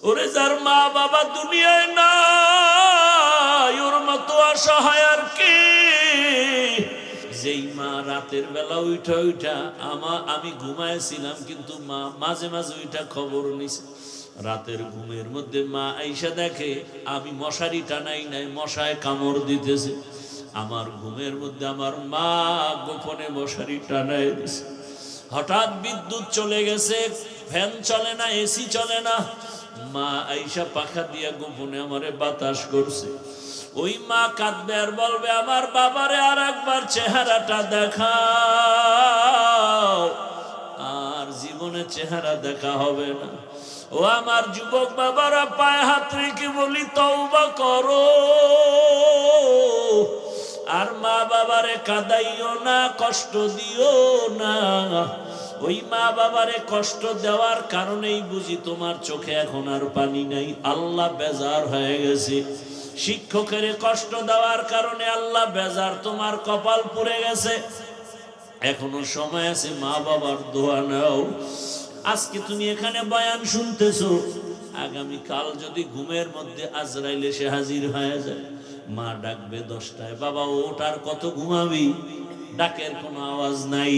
ওরে যার মা বাবা দুনিয়ায় নাই, ওর মতো অসহায় আর কে? যেই মা রাতের বেলা উঠা উঠা আমি ঘুমাইছিলাম, কিন্তু মা মাঝে মাঝে উঠা খবর নিছে। রাতের ঘুমের মধ্যে মা আইসা দেখে আমি মশারি টানাই নাই, মশায় কামড় দিতেছে। আমার ঘুমের মধ্যে আমার মা গোপনে মশারি টানাই দিছে। হঠাৎ বিদ্যুৎ চলে গেছে, ফ্যান চলে না, এসি চলে না। মা আইসা পাখা দিয়া গোপনে আমারে বাতাস করছে। ওই মা কাঁদবে আর বলবে, আমার বাবারে আর একবার চেহারাটা দেখাও। আর জীবনে চেহারা দেখা হবে না। ও আমার যুবক বাবারা, পায়ে হাত রেখে বলি, তওবা করো। আর মা বাবারে কাঁদাইও না, কষ্ট দিও না। ওই মা বাবারে কষ্ট দেওয়ার কারণেই বুঝি তোমার চোখে এখন আর পানি নাই। আল্লাহ বেজার হয়ে গেছে। শিক্ষকের কষ্ট দেওয়ার কারণে আল্লাহ বেজার, তোমার কপাল পুড়ে গেছে। এখনো সময় আছে, মা বাবার দোয়া নাও। আজকে তুমি এখানে বয়ান শুনতেছো, আগামী কাল যদি ঘুমের মধ্যে আজরাইল এসে হাজির হয়ে যায়, মা ডাকবে 10টায়, বাবা ওঠ, আর কত ঘুমাবি? ডাকের কোনো আওয়াজ নাই।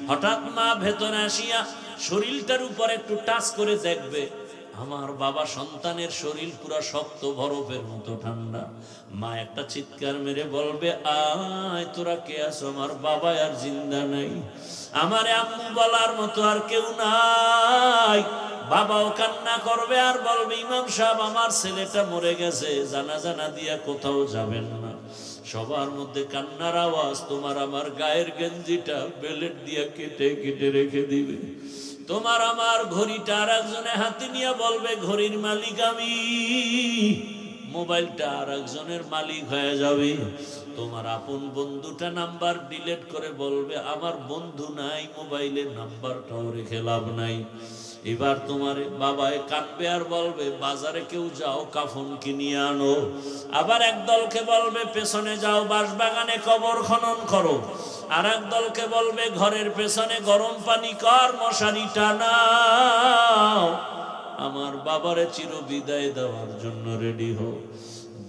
হঠাৎ মা ভেতরে আসিয়া শরীরটার উপর একটু টাচ করে দেখবে, আমার বাবা সন্তানের শরীর পুরো শক্ত, বরফের মতো ঠান্ডা। মা একটা চিৎকার মেরে বলবে, আয় তোরা কে আছো? আমার বাবা আর জিন্দা নাই, আমার আম্মু বলার মতো আর কেউ নাই। বাবাও কান্না করবে আর বলবে, ইমাম সাহেব আমার ছেলেটা মরে গেছে, জানাজা না দিয়া কোথাও যাবেন না। সবার মধ্যে কান্নার আওয়াজ। তোমার আমার গায়ের গেঞ্জিটা বেলেট দিয়া কেটে কেটে রেখে দিবে। তোমার আমার ঘড়িটা আর একজনে হাতে নিয়ে বলবে, ঘড়ির মালিক আমি। মোবাইলটা আর একজনের মালিক হয়ে যাবে। তোমার আপন বন্ধুটা নাম্বার ডিলিট করে বলবে, আমার বন্ধু নাই, মোবাইলের নাম্বারটাও রেখে লাভ নাই। এবার তোমার বাবায় কাঁদবে আর বলবে, বাজারে কেউ যাও, কাফন কিনিয়ে আনো। আবার এক দলকে বলবে, পেছনে যাও, বাঁশবাগানে কবর খনন করো। আর এক দলকে বলবে, ঘরের পেছনে গরম পানি কর, মশারি টানাও। আমার বাবারে চির বিদায় দেওয়ার জন্য রেডি হও।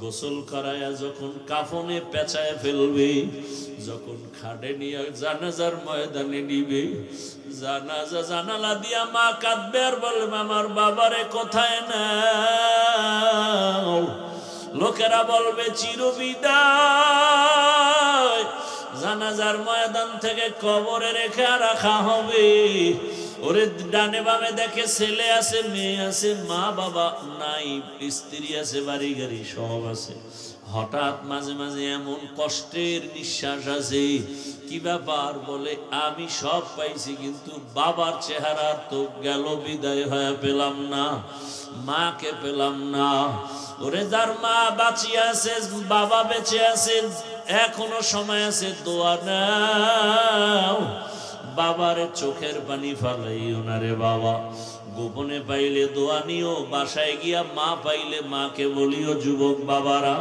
গোসল করায়া যখন কাফনে পেঁচায় ফেলবে, যখন খাটে নিয়ে জানাজার ময়দানে নিবে, জানাজা জানালা দিয়া মা কাঁদবে আর বলবে, আমার বাবারে কোথায় নাও? লোকেরা বলবে, চির বিদায়। জানাজার ময়দান থেকে কবরে রেখে রাখা হবে। ওরে ডানে বামে দেখে ছেলে আছে, মেয়ে আছে, মা বাবা নাই, স্ত্রী আছে, বাড়ি গাড়ি সব আছে। হঠাৎ মাঝে মাঝে এমন কষ্টের নিঃশ্বাস আছে। কি ব্যাপার? বলে, আমি সব পাইছি, কিন্তু বাবার চেহারা তো গেল, বিদায় হয়ে পেলাম না, মাকে পেলাম না। ওরে যার মা বাঁচিয়ে আছে, বাবা বেঁচে আছে, এখনো সময় আছে, দোয়া নাও। বাবারে চোখের পানি ফালাইও না রে বাবা। গোপনে পাইলে দোয়া নিও, বাসায় গিয়া মা পাইলে মাকে বলিও। যুবক বাবারা,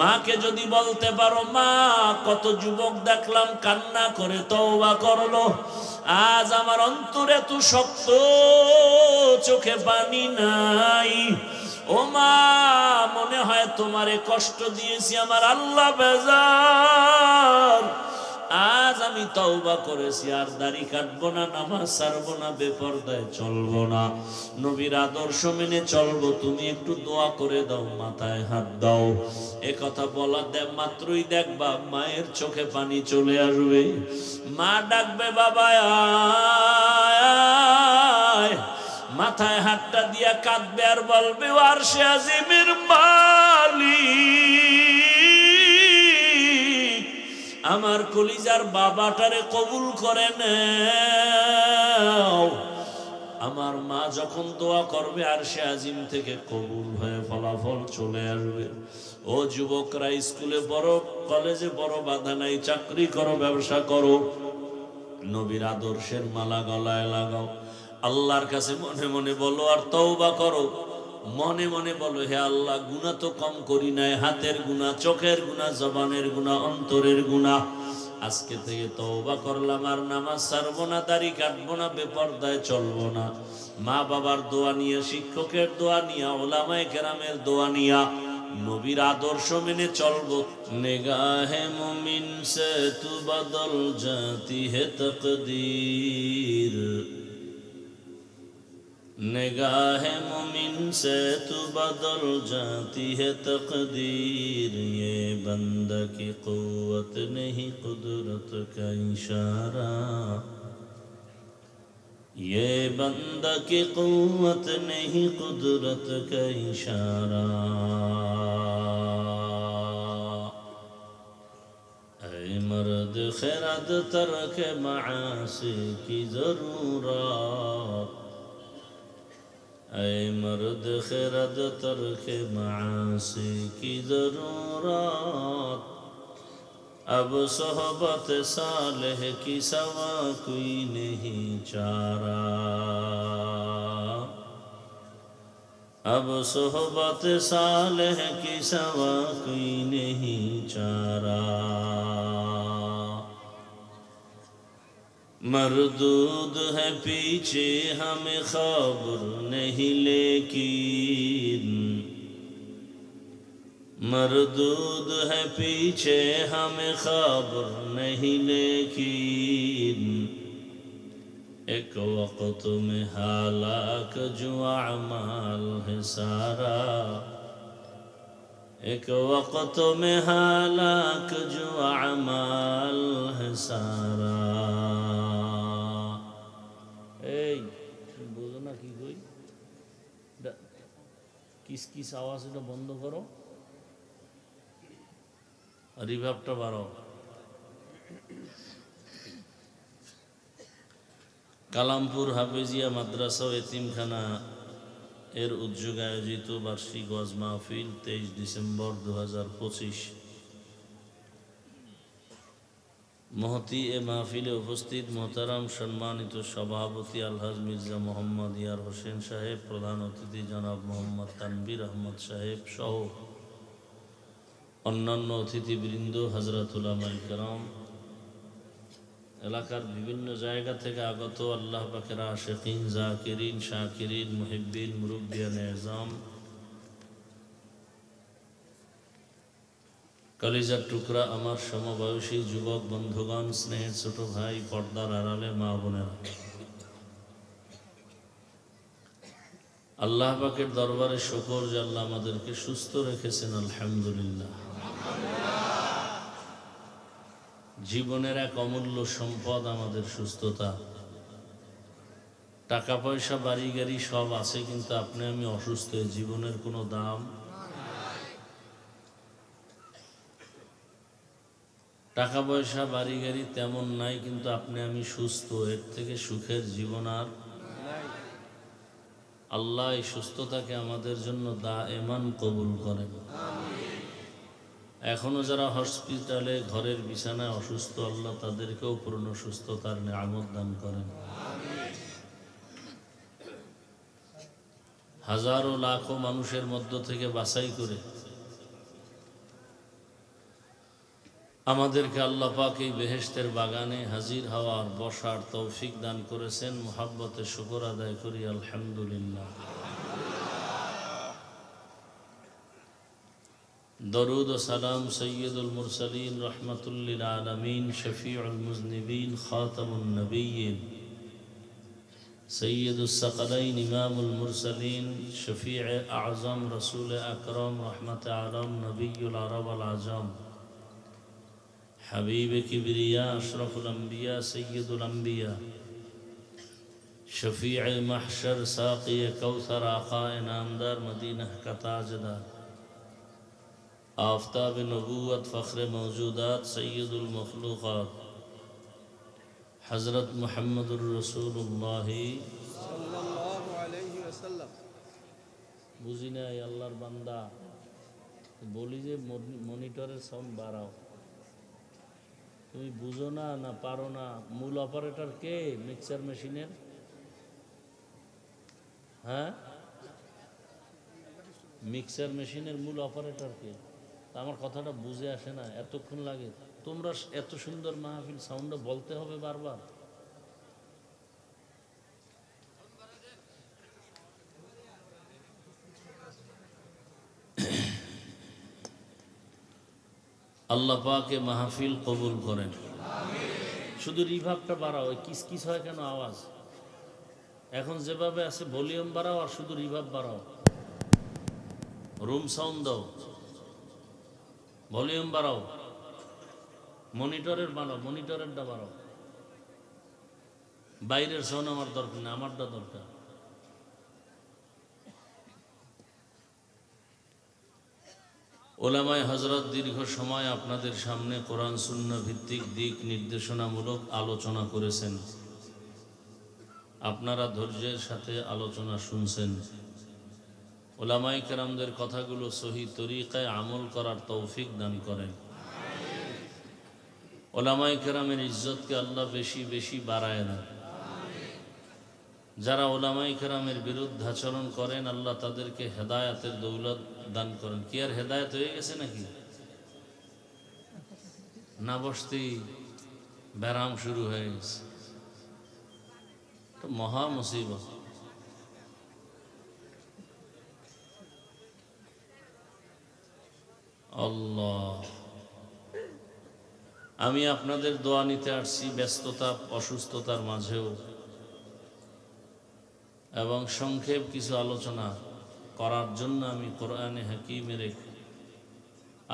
মাকে যদি বলতে পারো, মা কত যুবক দেখলাম কান্না করে তওবা করলো, আজ আমার অন্তরে এত শক্ত, চোখে পানি নাই। ও মা, মনে হয় তোমারে কষ্ট দিয়েছি, আমার আল্লাহ বেজার। আজ আমি তওবা করেছি, আর দাড়ি কাটবো না, নামাজ ছাড়বো না, বেপরদায় চলবো না, নবীর আদর্শ মেনে চলবো। তুমি একটু দোয়া করে দাও, মাথায় হাত দাও। এ কথা বলা মাত্রই দেখবা মায়ের চোখে পানি চলে আসবে। মা ডাকবে, বাবা আয়। মাথায় হাতটা দিয়া কাঁদবে আর বলবে, আরশে আজিমের মালিক, আমার কলিজার বাবাটারে কবুল করে নাও। আমার মা যখন দোয়া করবে, আরশে আজিম থেকে কবুল হয়ে ফলাফল চলে আসবে। ও যুবকরা, স্কুলে পড়ো, কলেজে পড়ো, বাধা নাই, চাকরি করো, ব্যবসা করো, নবীর আদর্শের মালা গলায় লাগাও। আল্লাহর কাছে মনে মনে বলো আর তওবা করো। মনে মনে বলো, হে আল্লাহ, গুনাহ তো কম করি নাই, হাতের গুনাহ, চোখের গুনাহ, জবানের গুনাহ, অন্তরের গুনাহ, আজকে থেকে তওবা করলাম, আর নামাজ ছাড়বো না, দাড়ি কাটবো না, বেপরদায় চলবো না। মা বাবার দোয়া নিয়ে, শিক্ষকের দোয়া নিয়ে, ওলামায়ে কেরামের দোয়া নিয়া নবীর আদর্শ মেনে চলবো। নিগাহে মুমিন সে তু বদল জাতি হে তকদীর, निगाह मुमिन से तू बदल जाती है तकदीर, ये बंदा की कुव्वत नहीं कुदरत का इशारा, ये बंदा की कुव्वत नहीं कुदरत का इशारा। ऐ मर्द खिरद तर्क मासी की जरूरत, ऐ मर्द खिरद तर्क मासी की जरूरत, अब सोहबत सालेह की सवा कोई नहीं चारा, अब सोहबत सालेह की सवा कोई नहीं चारा। मरदूद है पीछे हमें खबर नहीं लेकिन, मरदूद है पीछे हमें खबर नहीं लेकिन, एक वक्त में हालाक जो अमाल है सारा, एक वक्त में हालाक जो अमाल है सारा। এই বুঝো না কি কই, কিস কিস আওয়াজ, এটা বন্ধ করো, রিভাবটা বাড়াও। কালামপুর হাফেজিয়া মাদ্রাসা ও এতিমখানা এর উদ্যোগে আয়োজিত বার্ষিক ওয়াজ মাহফিল 23 ডিসেম্বর 2025। মহতি এ মাহফিলে উপস্থিত মোহতারাম সম্মানিত সভাপতি আলহাজ মির্জা মোহাম্মদ ইয়ার হোসেন সাহেব, প্রধান অতিথি জনাব মোহাম্মদ তানভীর আহমদ সাহেব সহ অন্যান্য অতিথিবৃন্দ, হযরত উলামায়ে কেরাম, এলাকার বিভিন্ন জায়গা থেকে আগত আল্লাহ পাকের আশিকিন, জাকিরিন, শাকিরিন, মুহিব্বিন, মুরব্বিয়ান এজাম, কলিজার টুকরা আমার সমবয়সী যুবক বন্ধুগণ, স্নেহের ছোট ভাই, পর্দার আড়ালে মা বোনেরা, আল্লাহ পাকের দরবারে শুকর যে আল্লাহ আমাদেরকে সুস্থ রেখেছেন, আলহামদুলিল্লাহ। জীবনের এক অমূল্য সম্পদ আমাদের সুস্থতা। টাকা পয়সা, বাড়ি গাড়ি সব আছে, কিন্তু আপনি আমি অসুস্থ, জীবনের কোনো দাম। টাকা পয়সা, বাড়ি গাড়ি তেমন নাই, কিন্তু আপনি আমি সুস্থ, এর থেকে সুখের জীবন আর আল্লাহ এই সুস্থতাকে আমাদের জন্য দায়েমান কবুল করেন। এখনো যারা হসপিটালে ঘরের বিছানায় অসুস্থ, আল্লাহ তাদেরকেও পূর্ণ সুস্থতার নিয়ামত দান করেন। হাজারো লাখো মানুষের মধ্য থেকে বাছাই করে আমাদেরকে আল্লাহ পাক এই বেহেশতের বাগানে হাজির হওয়ার, বসার তৌফিক দান করেছেন। মুহাব্বতে শুকর আদায় করি, আলহামদুলিল্লাহ। দরুদ ও সালাম সৈয়দুল মুরসালিন, রহমাতুল লিল আলামিন, শফিউল মুজনিবিন, খাতামুন নবিয়্যিন, সৈয়দুস সাকলাইন, ইমামুল মুরসালিন, শফিউ আযম, রাসূল আকরাম, রহমতে আলম, নবিয়ুল আরব আল আজম, হাবিব কিবরিয়া, আশরাফুল আম্বিয়া, সৈয়দুল আম্বিয়া, শফিউ মাহশর, সাকি কৌসর, আকায়ে নামদার, মদিনা का ताजदार, आफताब नबूवत, फ़ख्र मौजूदात, सैयदुल मखलूक़ात, हज़रत मुहम्मदुर रसूलुल्लाह सल्लल्लाहु अलैहि वसल्लम। বুঝি না আল্লাহর বান্দা, বলি যে মনিটরের সাউন্ড বাড়াও। তুমি বুঝো না, না পারো না। মূল অপারেটর কে মিক্সার মেশিনের? হ্যাঁ, মিক্সার মেশিনের মূল অপারেটর কে? আমার কথাটা বুঝে আসে না, এতক্ষণ লাগে। তোমরা এত সুন্দর মাহফিল, সাউন্ডটা বলতে হবে বারবার। আল্লাহ পাকে মাহফিল কবুল করেন। শুধু রিভাবটা বাড়াও, ওই কিস কিস হয় কেন আওয়াজ? এখন যেভাবে আছে ভলিউম বাড়াও আর শুধু রিভাব বাড়াও, রুম সাউন্ড দাও, ভলিউম বাড়াও, মনিটরের বাড়াও, মনিটরেরটা বাড়াও। বাইরের সাউন্ড আমার দরকার না, আমারটা দরকার। ওলামায়ে হযরত দীর্ঘ সময় আপনাদের সামনে কোরআন সুন্নাহ ভিত্তিক দিক নির্দেশনামূলক আলোচনা করেছেন। আপনারা ধৈর্যের সাথে আলোচনা শুনছেন। ওলামায়ে কেরামদের কথাগুলো সহি তরিকায় আমল করার তৌফিক দান করেন। ওলামায়ে কেরামের ইজ্জতকে আল্লাহ বেশি বেশি বাড়ায় না। যারা ওলামায়ে কেরামের বিরুদ্ধাচরণ করেন, আল্লাহ তাদেরকে হেদায়েতের দৌলত দান করেন। কি আর হেদায়েত হয়ে গেছে নাকি? না বসতেই ব্যারাম শুরু হয়ে গেছে, তো মহা মুসিবত। আল্লাহ, আমি আপনাদের দোয়া নিতে আসছি ব্যস্ততা অসুস্থতার মাঝেও, এবং সংক্ষেপ কিছু আলোচনা করার জন্য আমি কোরআনে হাকিমের এক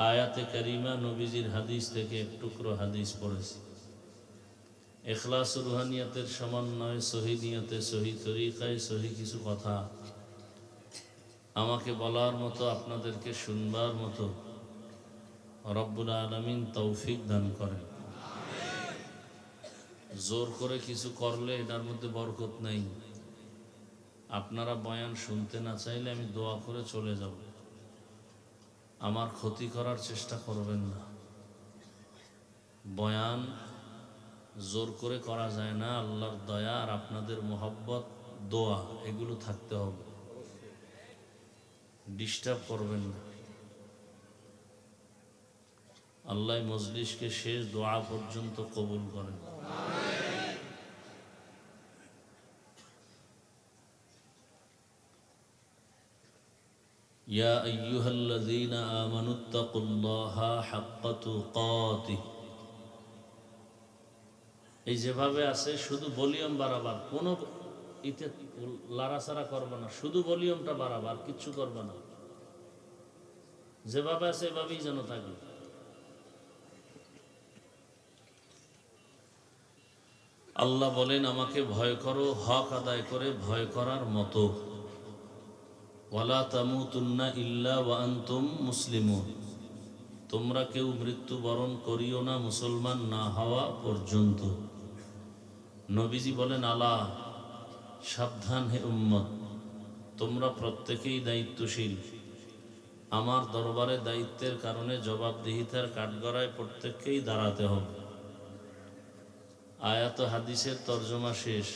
আয়াতে কারিমা, নবীজির হাদিস থেকে এক টুকরো হাদিস পড়েছি। ইখলাস রুহানিয়াতের সমন্বয়, সহি নিয়তে, সহি তরিকায়, সহি কিছু কথা আমাকে বলার মতো, আপনাদেরকে শুনবার মতো রব্বুল আলামিন তৌফিক দান করেন। জোর করে কিছু করলে এটার মধ্যে বরকত নেই। আপনারা বয়ান শুনতে না চাইলে আমি দোয়া করে চলে যাব, আমার ক্ষতি করার চেষ্টা করবেন না। বয়ান জোর করে করা যায় না। আল্লাহর দয়া আর আপনাদের মোহাব্বত, দোয়া, এগুলো থাকতে হবে। ডিস্টার্ব করবেন না। আল্লাহ মজলিসকে শেষ দোয়া পর্যন্ত কবুল করেন। ইয়া আইয়ুহাল্লাযীনা আমানুত্তাকুল্লাহা হাক্কা তুকাতিহ। এই যেভাবে আছে শুধু ভলিউম বাড়াবার, কোনো ইতে লাড়াচাড়া করবে না, শুধু ভলিউমটা বাড়াবার, কিচ্ছু করবে না। যেভাবে আছে এভাবেই যেন থাকে। আল্লাহ বলেন, আমাকে ভয় করো হক আদায় করে ভয় করার মতো। ওয়ালা তামুতুন্না ইল্লা ওয়া আনতুম মুসলিমুন। তোমরা কেউ মৃত্যুবরণ করিও না মুসলমান না হওয়া পর্যন্ত। নবীজি বলেন, আলা, সাবধান হে উম্মত, তোমরা প্রত্যেকেই দায়িত্বশীল। আমার দরবারে দায়িত্বের কারণে জবাবদিহিতার কাঠগড়ায় প্রত্যেককেই দাঁড়াতে হবে। আয়াত হাদিসের তর্জমা শেষ।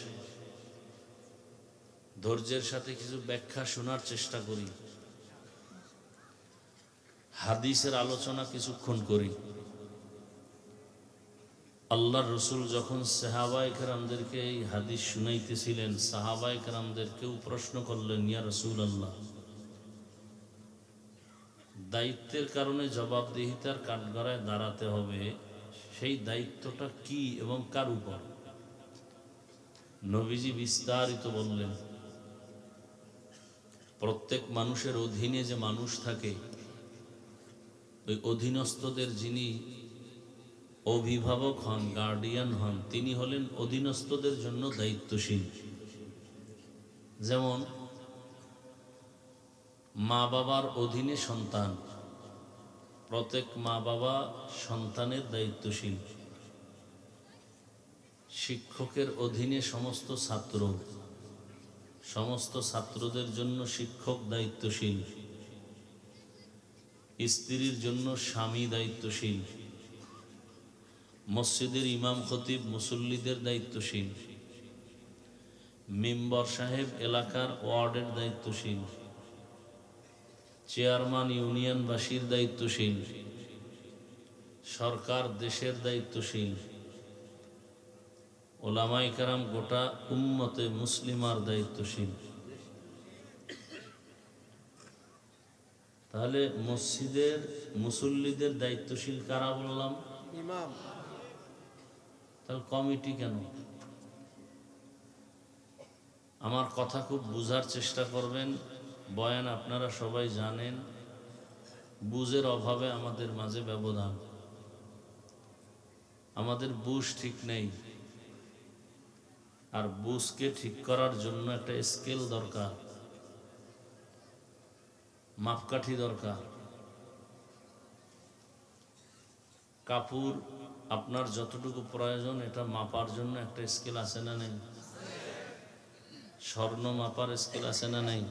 ধৈর্যের সাথে কিছু ব্যাখ্যা শোনার চেষ্টা করি, হাদিসের আলোচনা কিছুক্ষণ করি। আল্লাহর রসুল যখন সাহাবায়ে কেরামদেরকে এই হাদিস শুনাইতেছিলেন, সাহাবায়ে কেরামদেরকেও প্রশ্ন করলেন, ইয়া রাসূলুল্লাহ, দায়িত্বের কারণে জবাবদিহিতার কাঠগড়ায় দাঁড়াতে হবে, সেই দায়িত্বটা কি এবং কার উপর? নবীজি বিস্তারিত বললেন, প্রত্যেক মানুষের অধীনে যে মানুষ থাকে, ওই অধীনস্থদের যিনি অভিভাবক হন, গার্ডিয়ান হন, তিনি হলেন অধীনস্থদের জন্য দায়িত্বশীল। যেমন মা বাবার অধীনে সন্তান, প্রত্যেক মা বাবা সন্তানের দায়িত্বশীল। শিক্ষকের অধীনে সমস্ত ছাত্র, সমস্ত ছাত্রদের জন্য শিক্ষক দায়িত্বশীল। স্ত্রীর জন্য স্বামী দায়িত্বশীল। মসজিদের ইমাম খতিব মুসল্লিদের দায়িত্বশীল। মেম্বার সাহেব এলাকার ওয়ার্ডের দায়িত্বশীল। চেয়ারম্যান ইউনিয়নবাসীর দায়িত্বশীল। সরকার দেশের দায়িত্বশীল, ওলামায়ে কেরাম গোটা উম্মতে মুসলিমার দায়িত্বশীল। তাহলে মসজিদের মুসল্লিদের দায়িত্বশীল কারা বললাম? ইমাম। তাহলে কমিটি কেন? আমার কথা খুব বুঝার চেষ্টা করবেন। বয়ান আপনারা সবাই জানেন, বুঝের অভাবে আমাদের মাঝে ব্যবধান। আমাদের বুঝ ঠিক নেই, আর বুঝকে ঠিক করার জন্য একটা স্কেল দরকার, মাপকাঠি দরকার। কাপড় আপনার যতটুকু প্রয়োজন এটা মাপার জন্য একটা স্কেল আছে না নেই? স্বর্ণ মাপার স্কেল আছে না নেই?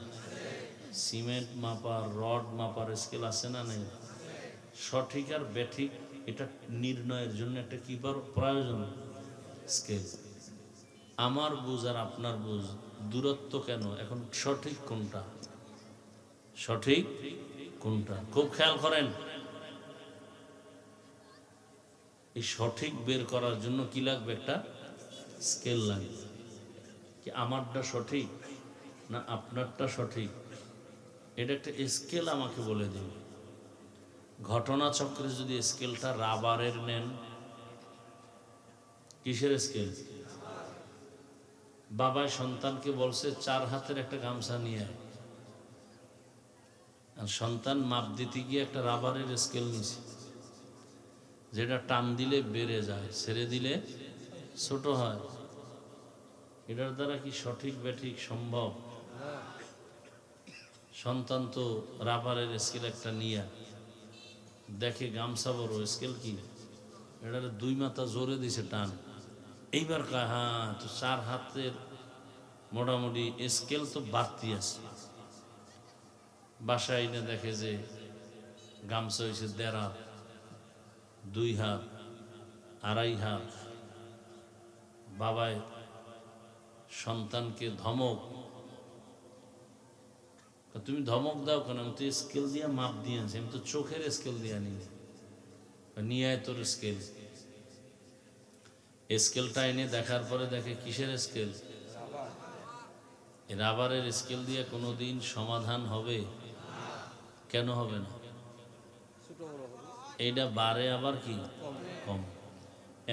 সিমেন্ট মাপার, রড মাপার স্কেল আছে না নেই? সঠিক আর বেঠিক এটা নির্ণয়ের জন্য একটা কি প্রয়োজন? স্কেল। আমার বুঝ আর আপনার বুঝ দূরত্ব কেন? এখন সঠিক কোনটা? সঠিক কোনটা খুব খেয়াল করেন। এই সঠিক বের করার জন্য কি লাগবে? একটা স্কেল লাগবে। কি আমারটা সঠিক না আপনারটা সঠিক? এটা একটা স্কেল আমাকে বলে দিন। ঘটনা চক্রে যদি স্কেলটা রাবারের নেন, কিসের স্কেল? বাবাই সন্তানকে বলছে 4 হাতের একটা গামছা নিয়ে আয়, আর সন্তান মাপ দিতে গিয়ে একটা রাবারের স্কেল নিছে, যেটা টান দিলে বেড়ে যায়, ছেড়ে দিলে ছোট হয়। এটার দ্বারা কি সঠিক বেঠিক সম্ভব? সন্তান তো রাবারের স্কেল একটা নিয়ে দেখে গামছা বড়, স্কেল কি এটার 2 মাথা জোরে দিছে টান, এইবার কয় হ্যাঁ তো 4 হাতের মোটামুটি স্কেল তো বাড়তি আছে। বাসায় এনে দেখে যে গামছা হয়েছে 1.5 হাত, 2 হাত, 2.5 হাত। বাবায় সন্তানকে ধমক, তুমি ধমক দাও কেন? আমি তো স্কেল দিয়ে মাপ দিয়ে আনছি, আমি তো চোখের স্কেল দিয়ে আনি। নিয়ে আয় তোর স্কেল। স্কেলটা এনে দেখার পরে দেখে কিসের স্কেল? রাবারের স্কেল দিয়ে কোনোদিন সমাধান হবে? কেন হবে না? এইটা বাড়ে আবার কি কম।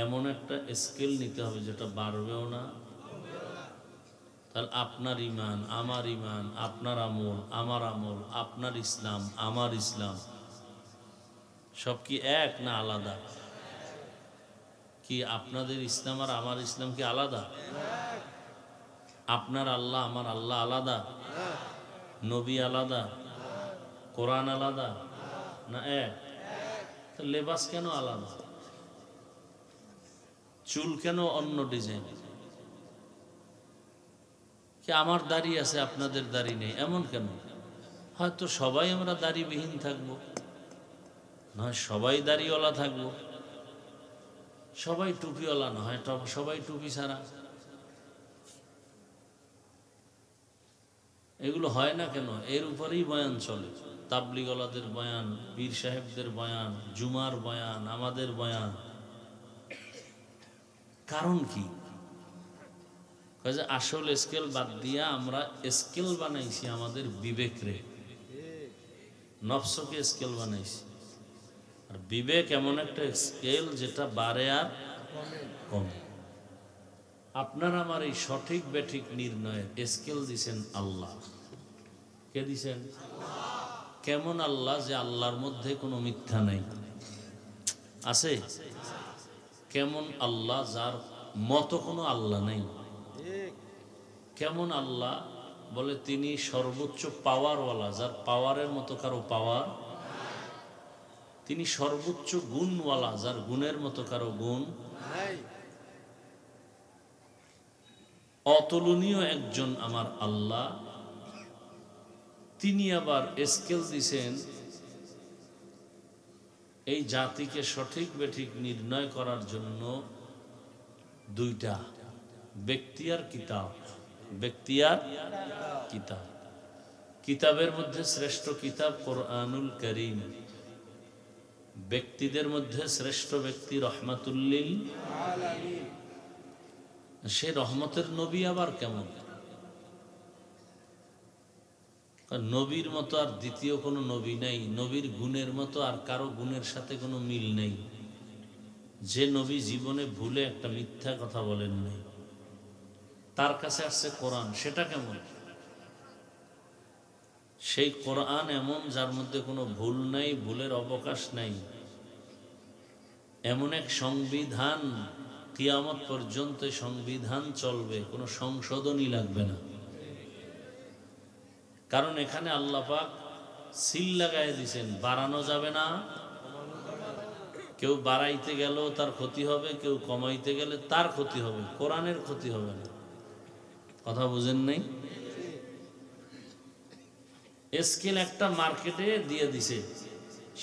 এমন একটা স্কেল নিতে হবে যেটা বাড়বেও না। তাহলে আপনার ইমান আমার ইমান, আপনার আমল আমার আমল, আপনার ইসলাম আমার ইসলাম সব কি এক না আলাদা? কি আপনাদের ইসলাম আর আমার ইসলাম কি আলাদা? আপনার আল্লাহ আমার আল্লাহ আলাদা? নবী আলাদা? কোরআন আলাদা না এক? লেবাস কেন আলাদা? চুল কেন অন্য ডিজাইন? কি আমার দাড়ি আছে আপনাদের দাড়ি নেই এমন কেন? হয়তো সবাই আমরা দাড়িবিহীন থাকবো, নয় সবাই দাড়িওয়ালা থাকবো, সবাই টুপিওয়ালা নয় সবাই টুপি ছাড়া। এগুলো হয় না কেন? এর উপরেই বয়ান চলে। তাবলিগওয়ালাদের বয়ান, পীর সাহেবদের বয়ান, জুমার বয়ান, আমাদের বয়ান। কারণ কি? আসল স্কেল বাদ দিয়া আমরা স্কেল বানাইছি আমাদের বিবেক রে, নফসকে স্কেল বানাইছি। আর বিবেক এমন একটা স্কেল যেটা বাড়ে আর কমে। আপনার আমার এই সঠিক বেঠিক নির্ণয়ের স্কেল দিছেন আল্লাহ। কে দিছেন? কেমন আল্লাহ? যে আল্লাহর মধ্যে কোনো মিথ্যা নেই, আছে? কেমন আল্লাহ? যার মতো কোনো আল্লাহ নেই। কেমন আল্লাহ? বলে তিনি সর্বোচ্চ পাওয়ারওয়ালা, যার পাওয়ারের মতো কারো পাওয়ার। তিনি সর্বোচ্চ গুণওয়ালা, যার গুণের মতো কারো গুণ। অতুলনীয় একজন আমার আল্লাহ। তিনি আবার স্কেল দিছেন এই জাতিকে সঠিক বেঠিক নির্ণয় করার জন্য 2টা, ব্যক্তি আর কিতাব। ব্যক্তি আর কিতাব। কিতাবের মধ্যে শ্রেষ্ঠ কিতাব কোরআনুল কারীম, ব্যক্তিদের মধ্যে শ্রেষ্ঠ ব্যক্তি রহমাতুল্লিল আলামিন। সে রহমতের নবী আবার কেমন? নবীর মতো আর দ্বিতীয় কোনো নবী নাই, নবীর গুণের মতো আর কারো গুণের সাথে কোনো মিল নেই। যে নবী জীবনে ভুলে একটা মিথ্যা কথা বলেন নাই, তার কাছে আসছে কোরআন, সেটা কেমন? সেই কোরআন এমন যার মধ্যে কোনো ভুল নাই, ভুলের অবকাশ নাই। এমন এক সংবিধান, কিয়ামত পর্যন্ত সংবিধান চলবে, কোনো সংশোধনই লাগবে না। কারণ এখানে আল্লাহ পাক সিল লাগায় দিয়েছেন, বাড়ানো যাবে না। কেউ বাড়াইতে গেলেও তার ক্ষতি হবে, কেউ কমাইতে গেলে তার ক্ষতি হবে, কোরআনের ক্ষতি হবে না। কথা বুঝেন নাই? স্কেল একটা মার্কেটে দিয়ে দিছে,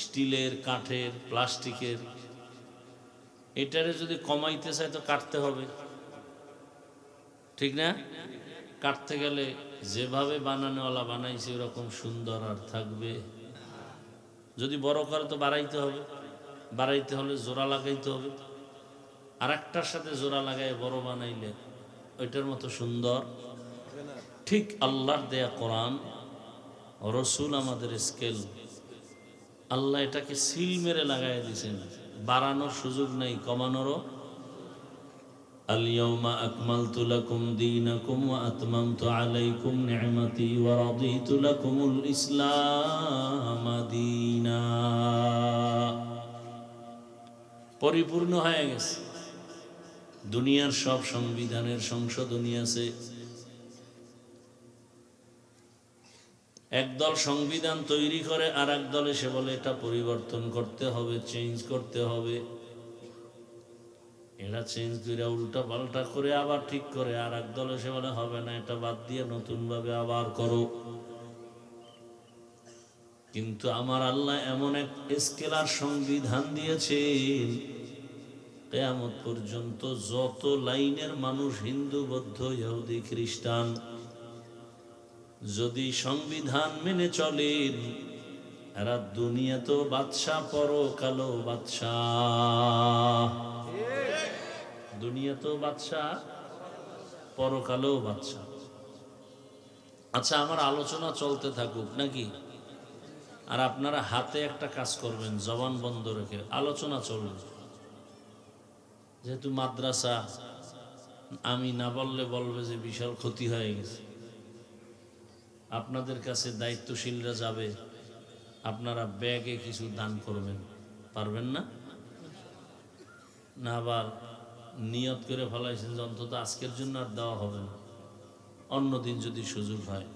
স্টিলের, কাঠের, প্লাস্টিকের। এটারে যদি কমাইতে চায় তো কাটতে হবে, ঠিক না? কাটতে গেলে যেভাবে বানানোওয়ালা বানাইছে ওরকম সুন্দর আর থাকবে? যদি বড় করে তো বাড়াইতে হবে, বাড়াইতে হলে জোড়া লাগাইতে হবে, আর একটার সাথে জোড়া লাগাই বড় বানাইলে ওইটার মতো সুন্দর। ঠিক আল্লাহর দেয়া কোরআন, রসুল আমাদের স্কেল, আল্লাহ এটাকে সিল মেরে লাগাই দিয়েছেন, বাড়ানোর সুযোগ নেই, কমানোরও। আল-ইয়াওমা আকমালতু লাকুম দীনাকুম ওয়া আতমামতু আলাইকুম নি'মাতি ওয়া রাদিতু লাকুমুল ইসলাম দীনা। পরিপূর্ণ হয়ে গেছে। দুনিয়ার সব সংবিধানের সংশোধনী আছে। একদল সংবিধান তৈরি করে আর এক দল এসে বলে এটা পরিবর্তন করতে হবে, চেঞ্জ করতে হবে। এরা চেঞ্জ করে উল্টা পাল্টা করে আবার ঠিক করে, আর এক দল এসে বলে হবে না, এটা বাদ দিয়ে নতুন ভাবে আবার করো। কিন্তু আমার আল্লাহ এমন এক স্কেলার সংবিধান দিয়েছেন, কিয়ামত পর্যন্ত যত লাইনের মানুষ, হিন্দু, বৌদ্ধ, ইহুদি, খ্রিস্টান, যদি সংবিধান মেনে চলেন, এরা দুনিয়াতেও বাদশাহ, পরকালেও বাদশাহ। দুনিয়াতেও বাদশাহ, পরকালেও বাদশাহ। আচ্ছা, আমার আলোচনা চলতে থাকুক নাকি? আর আপনারা হাতে একটা কাজ করবেন, জবান বন্ধ রেখে আলোচনা চলবে। যেহেতু মাদ্রাসা, আমি না বললে বলবে যে বিশাল ক্ষতি হয়ে গেছে। আপনাদের কাছে দায়িত্বশীলরা যাবে, আপনারা ব্যাগে কিছু দান করবেন, পারবেন না? না আবার নিয়ত করে ফেলাইছেন যে অন্তত আজকের জন্য আর দেওয়া হবে না, অন্যদিন যদি সুযোগ হয়।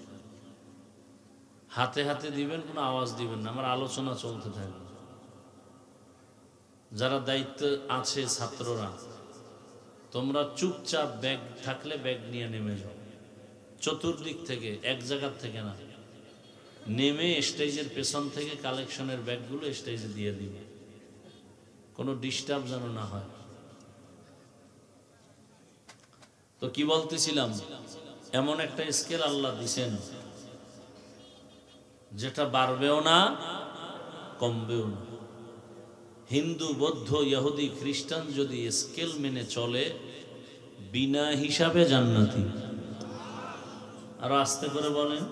হাতে হাতে দিবেন, কোনো আওয়াজ দিবেন না, আমার আলোচনা চলতে থাকবে। যারা দায়িত্ব আছে, ছাত্ররা, তোমরা চুপচাপ ব্যাগ থাকলে ব্যাগ নিয়ে নেমে যাও, চতুর্দিক থেকে, এক জায়গার থেকে না, নেমে স্টেজের পেছন থেকে কালেকশনের ব্যাগগুলো স্টেজে দিয়ে দিবে, কোনো ডিস্টার্ব যেন না হয়। তো কি বলতেছিলাম, এমন একটা স্কেল আল্লাহ দিছেন যেটা বাড়বেও না, কমবেও না। হিন্দু, বৌদ্ধ, ইহুদি, খ্রিস্টান যদি স্কেল মেনে চলে, বিনা হিসাবে জান্নাতি। আরো আস্তে করে বলেন।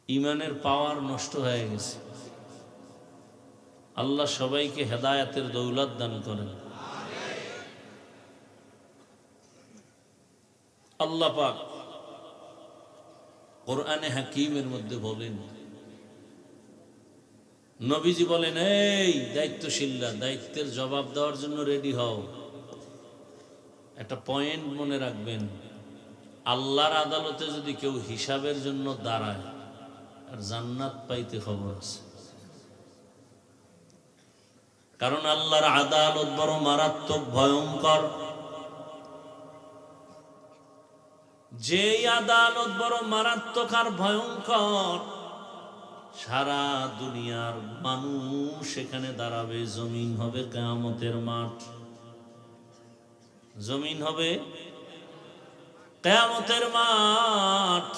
ইমানের পাওয়ার নষ্ট হয়ে গেছে। আল্লাহ সবাইকে হেদায়েতের দৌলত দান করেন। আল্লাহ পাক কোরআনে হাকিমের মধ্যে বলেন, নবীজি বলেন, এই দায়িত্বশীলরা, দায়িত্বের জবাব দেওয়ার জন্য রেডি হও। একটা পয়েন্ট মনে রাখবেন, আল্লাহর আদালতে যদি কেউ হিসাবের জন্য দাঁড়ায়, আর জান্নাত পাইতে খবর আছে। কারণ আল্লাহর আদালত বড় মারাত্মক, ভয়ঙ্কর। যেই আদালত বড় মারাত্মক আর ভয়ঙ্কর, সারা দুনিয়ার মানুষ সেখানে দাঁড়াবে। জমিন হবে কিয়ামতের মাঠ, জমিন হবে কিয়ামতের মাঠ।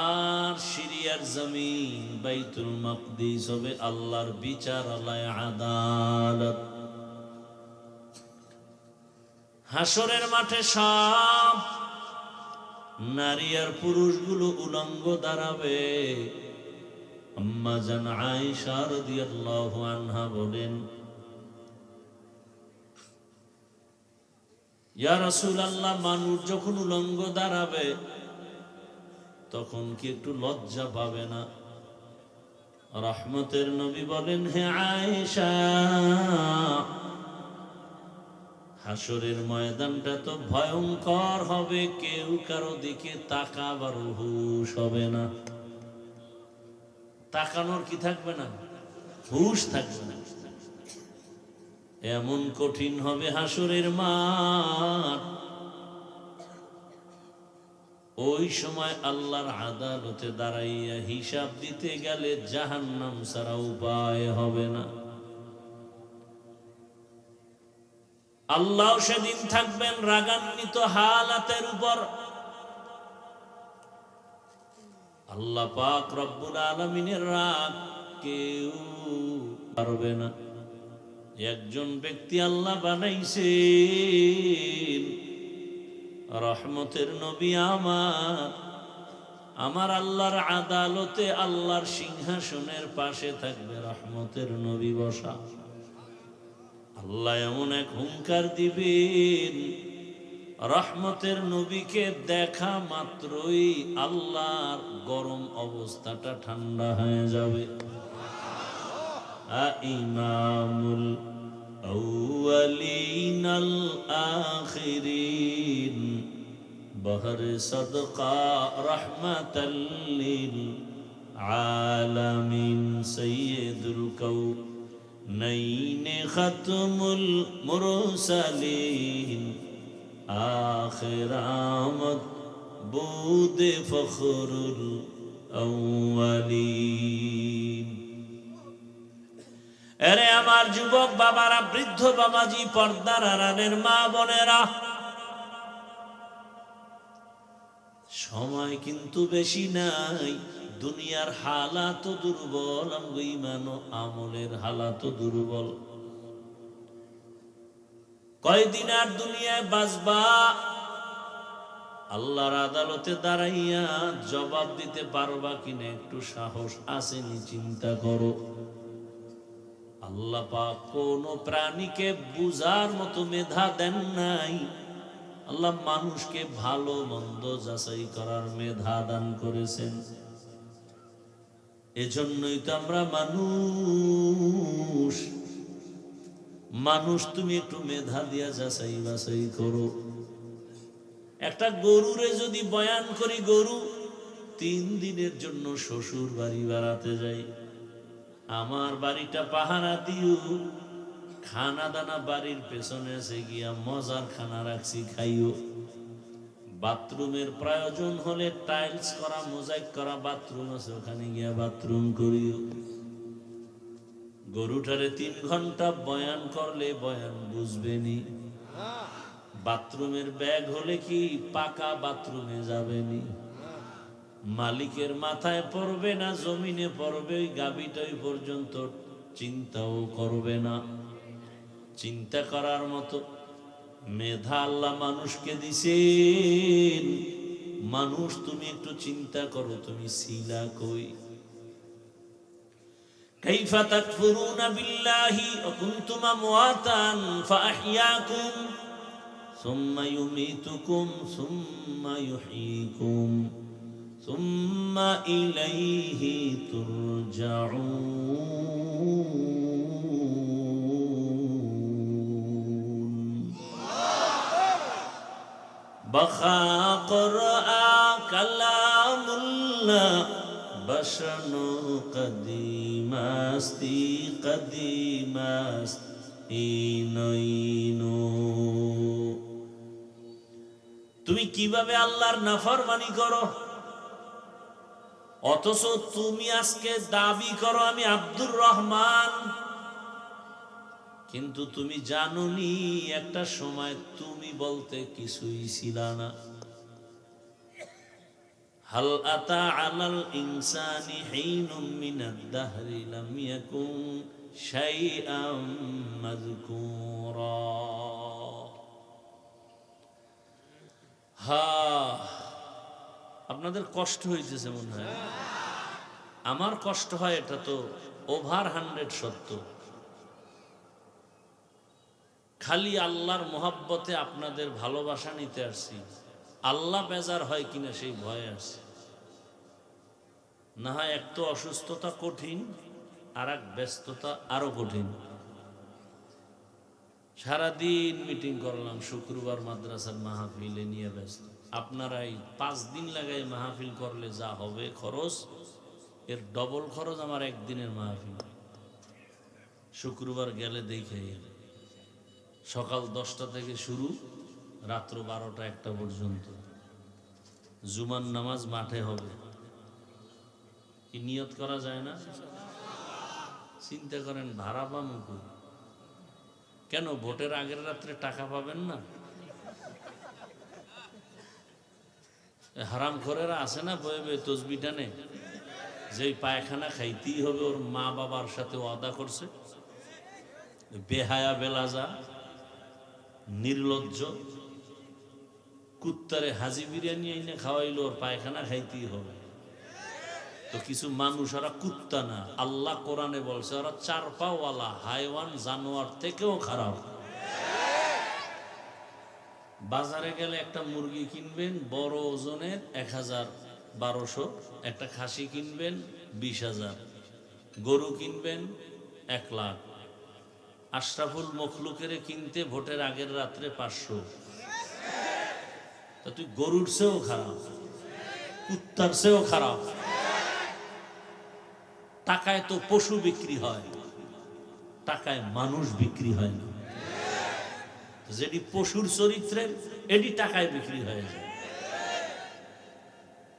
আর দুনিয়ার জমিন বাইতুল মাকদিস হবে আল্লাহর বিচারালয়, আদালত। হাসরের মাঠে সব নারী আর পুরুষগুলো উলঙ্গ দাঁড়াবে। আম্মা জান আয়েশা রাদিয়াল্লাহু আনহা বলেন, ইয়া রাসূলুল্লাহ, মানুষ যখন উলঙ্গ দাঁড়াবে তখন কি একটু লজ্জা পাবে না? রহমতের নবী বলেন, হে আয়েশা, হাসরের ময়দানটা তো ভয়ঙ্কর হবে, কেউ কারো দিকে তাকাবার হুঁশ হবে না। তাকানোর কি থাকবে না? হুঁশ থাকবে না। এমন কঠিন হবে হাসরের মাঠ। ওই সময় আল্লাহর আদালতে দাঁড়াইয়া হিসাব দিতে গেলে জাহান্নাম ছাড়া উপায় হবে না। আল্লাহ সেদিন থাকবেন রাগান্বিত হালাতের উপর। আল্লাহ পাক রব্বুল আলামিনের রাগ কেউ পারবে না। একজন ব্যক্তি আল্লাহ বানাইছেন, রহমতের নবী আমার আল্লাহর আদালতে আল্লাহর সিংহাসনের পাশে থাকবে রহমতের নবী বসা। আল্লাহ এমন এক হুঙ্কার দিবেন, রহমতের নবীকে দেখা মাত্রই আল্লাহর গরম অবস্থাটা ঠান্ডা হয়ে যাবে। ইমামুল আউয়ালিন আল আখিরিন বহর সদকা রহমাতাল লিল আলামিন সাইয়্যিদুল কাউনাইন খাতমুল মুরসালিন আখির আমদ বুদ ফখরুল আউয়ালিন। এরে আমার যুবক বাবারা, বৃদ্ধ বাবাজি, পর্দার আড়ালের মা বোনেরা, সময় কিন্তু বেশি নাই। দুনিয়ার হালাত দুর্বল, ইমান ও আমলের হালাত দুর্বল। কয়দিন আর দুনিয়ায় বাঁচবা? আল্লাহর আদালতে দাঁড়াইয়া জবাব দিতে পারবা কিনা একটু সাহস আসেনি? চিন্তা করো। আল্লাহ পাক কোন প্রাণীকে বুঝার মতো মেধা দেন নাই। আল্লাহ মানুষকে ভালো মন্দ যাচাই করার মেধা দান করেছেন। এজন্যই তো আমরা মানুষ। তুমি একটু মেধা দিয়া যাচাই বাছাই করো। একটা গরুরে যদি বয়ান করি, গরু 3 দিনের জন্য শ্বশুর বাড়ি বেড়াতে যায়। আমার বাড়িটা পাহারা দিও, খানা দানা বাড়ির পেছনে এসে গিয়া মজার খানা রাখছি, খাইও। বাথরুমের প্রয়োজন হলে টাইলস করা, মোজাইক করা বাথরুম আছে, ওখানে গিয়া বাথরুম করিও। গরুটারে 3 ঘন্টা বয়ান করলে বয়ান বুঝবেনি। বাথরুমের ব্যাগ হলে কি পাকা বাথরুমে যাবেনি? মালিকের মাথায় পড়বে না, জমিনে পড়বে, ওই গাভীটাই পর্যন্ত চিন্তাও করবে না। চিন্তা করার মতো মেধা আল্লাহ মানুষকে দিছেন। মানুষ, তুমি একটু চিন্তা করো, তুমি ছিলা কই? কাইফা তাকফুরুনা বিল্লাহি ওয়া কুনতুম আমওয়াতান ফাআহইয়াকুম সুম্মা ইউমীতুকুম সুম্মা ইউহয়ীকুম সুম্মা ইলাইহি তুরজাউন। বাখা কুরআন কালামুল্লাহ বশনু কদিমাস্তি ইনইনু। তুমি কিভাবে আল্লাহর নাফরমানি করো, অথচ তুমি আজকে দাবি করো আমি আব্দুর রহমান। কিন্তু তুমি জানোনি একটা সময় তুমি বলতে কিছুই ছিল না। হাল আতা আলাল ইনসানি হিনুম মিনাদ দাহরি লাম ইয়াকুন শাইআম মাযকুরা। আপনাদের কষ্ট হইতেছে মনে হয়, আমার কষ্ট হয়, এটা তো ওভার 100 সত্য। খালি আল্লাহর মোহাব্বতে আপনাদের ভালোবাসা নিতে আসছি, আল্লাহ বেজার হয় কিনা সেই ভয়ে আসছি। না হয় এক তো অসুস্থতা কঠিন, আর এক ব্যস্ততা আরো কঠিন। সারাদিন মিটিং করলাম, শুক্রবার মাদ্রাসার মাহফিলে নিয়ে ব্যস্ত। আপনারাই 5 দিন লাগাই মাহফিল করলে যা হবে খরচ, এর ডবল খরচ আমার একদিনের মাহফিল। শুক্রবার গেলে দেখে সকাল 10টা থেকে শুরু, রাত্র 12টা-1টা পর্যন্ত। জুমার নামাজ মাঠে হবে, কি নিয়ত করা যায় না? চিন্তা করেন ভাড়া পাবো কেন? ভোটের আগের রাত্রে টাকা পাবেন না? হারাম খোরেরা আছে না বয়ে বয়ে তসবি টানে, যে পায়খানা খাইতেই হবে, ওর মা বাবার সাথে ওয়াদা করছে। বেহায়া বেলাজা নির্লজ্জ কুত্তারে হাজি বিরিয়ানি এনে খাওয়াইলো, ওর পায়খানা খাইতেই হবে। তো কিছু মানুষ, ওরা কুত্তা না, আল্লাহ কোরআনে বলছে ওরা 4 পাওয়ালা হাইওয়ান, জানোয়ার থেকেও খারাপ। বাজারে গেলে একটা মুরগি কিনবেন বড় ওজনের 1000-1200, একটা খাসি কিনবেন 20,000, গরু কিনবেন 1 লাখ। আশরাফুল মখলুকের কিনতে ভোটের আগের রাত্রে 500। তা তুই গরুর চেয়েও খারাপ, কুত্তার চেয়েও খারাপ। টাকায় তো পশু বিক্রি হয়, টাকায় মানুষ বিক্রি হয় না। যেটি পশুর চরিত্রের, এটি টাকায় বিক্রি হয়ে যায়।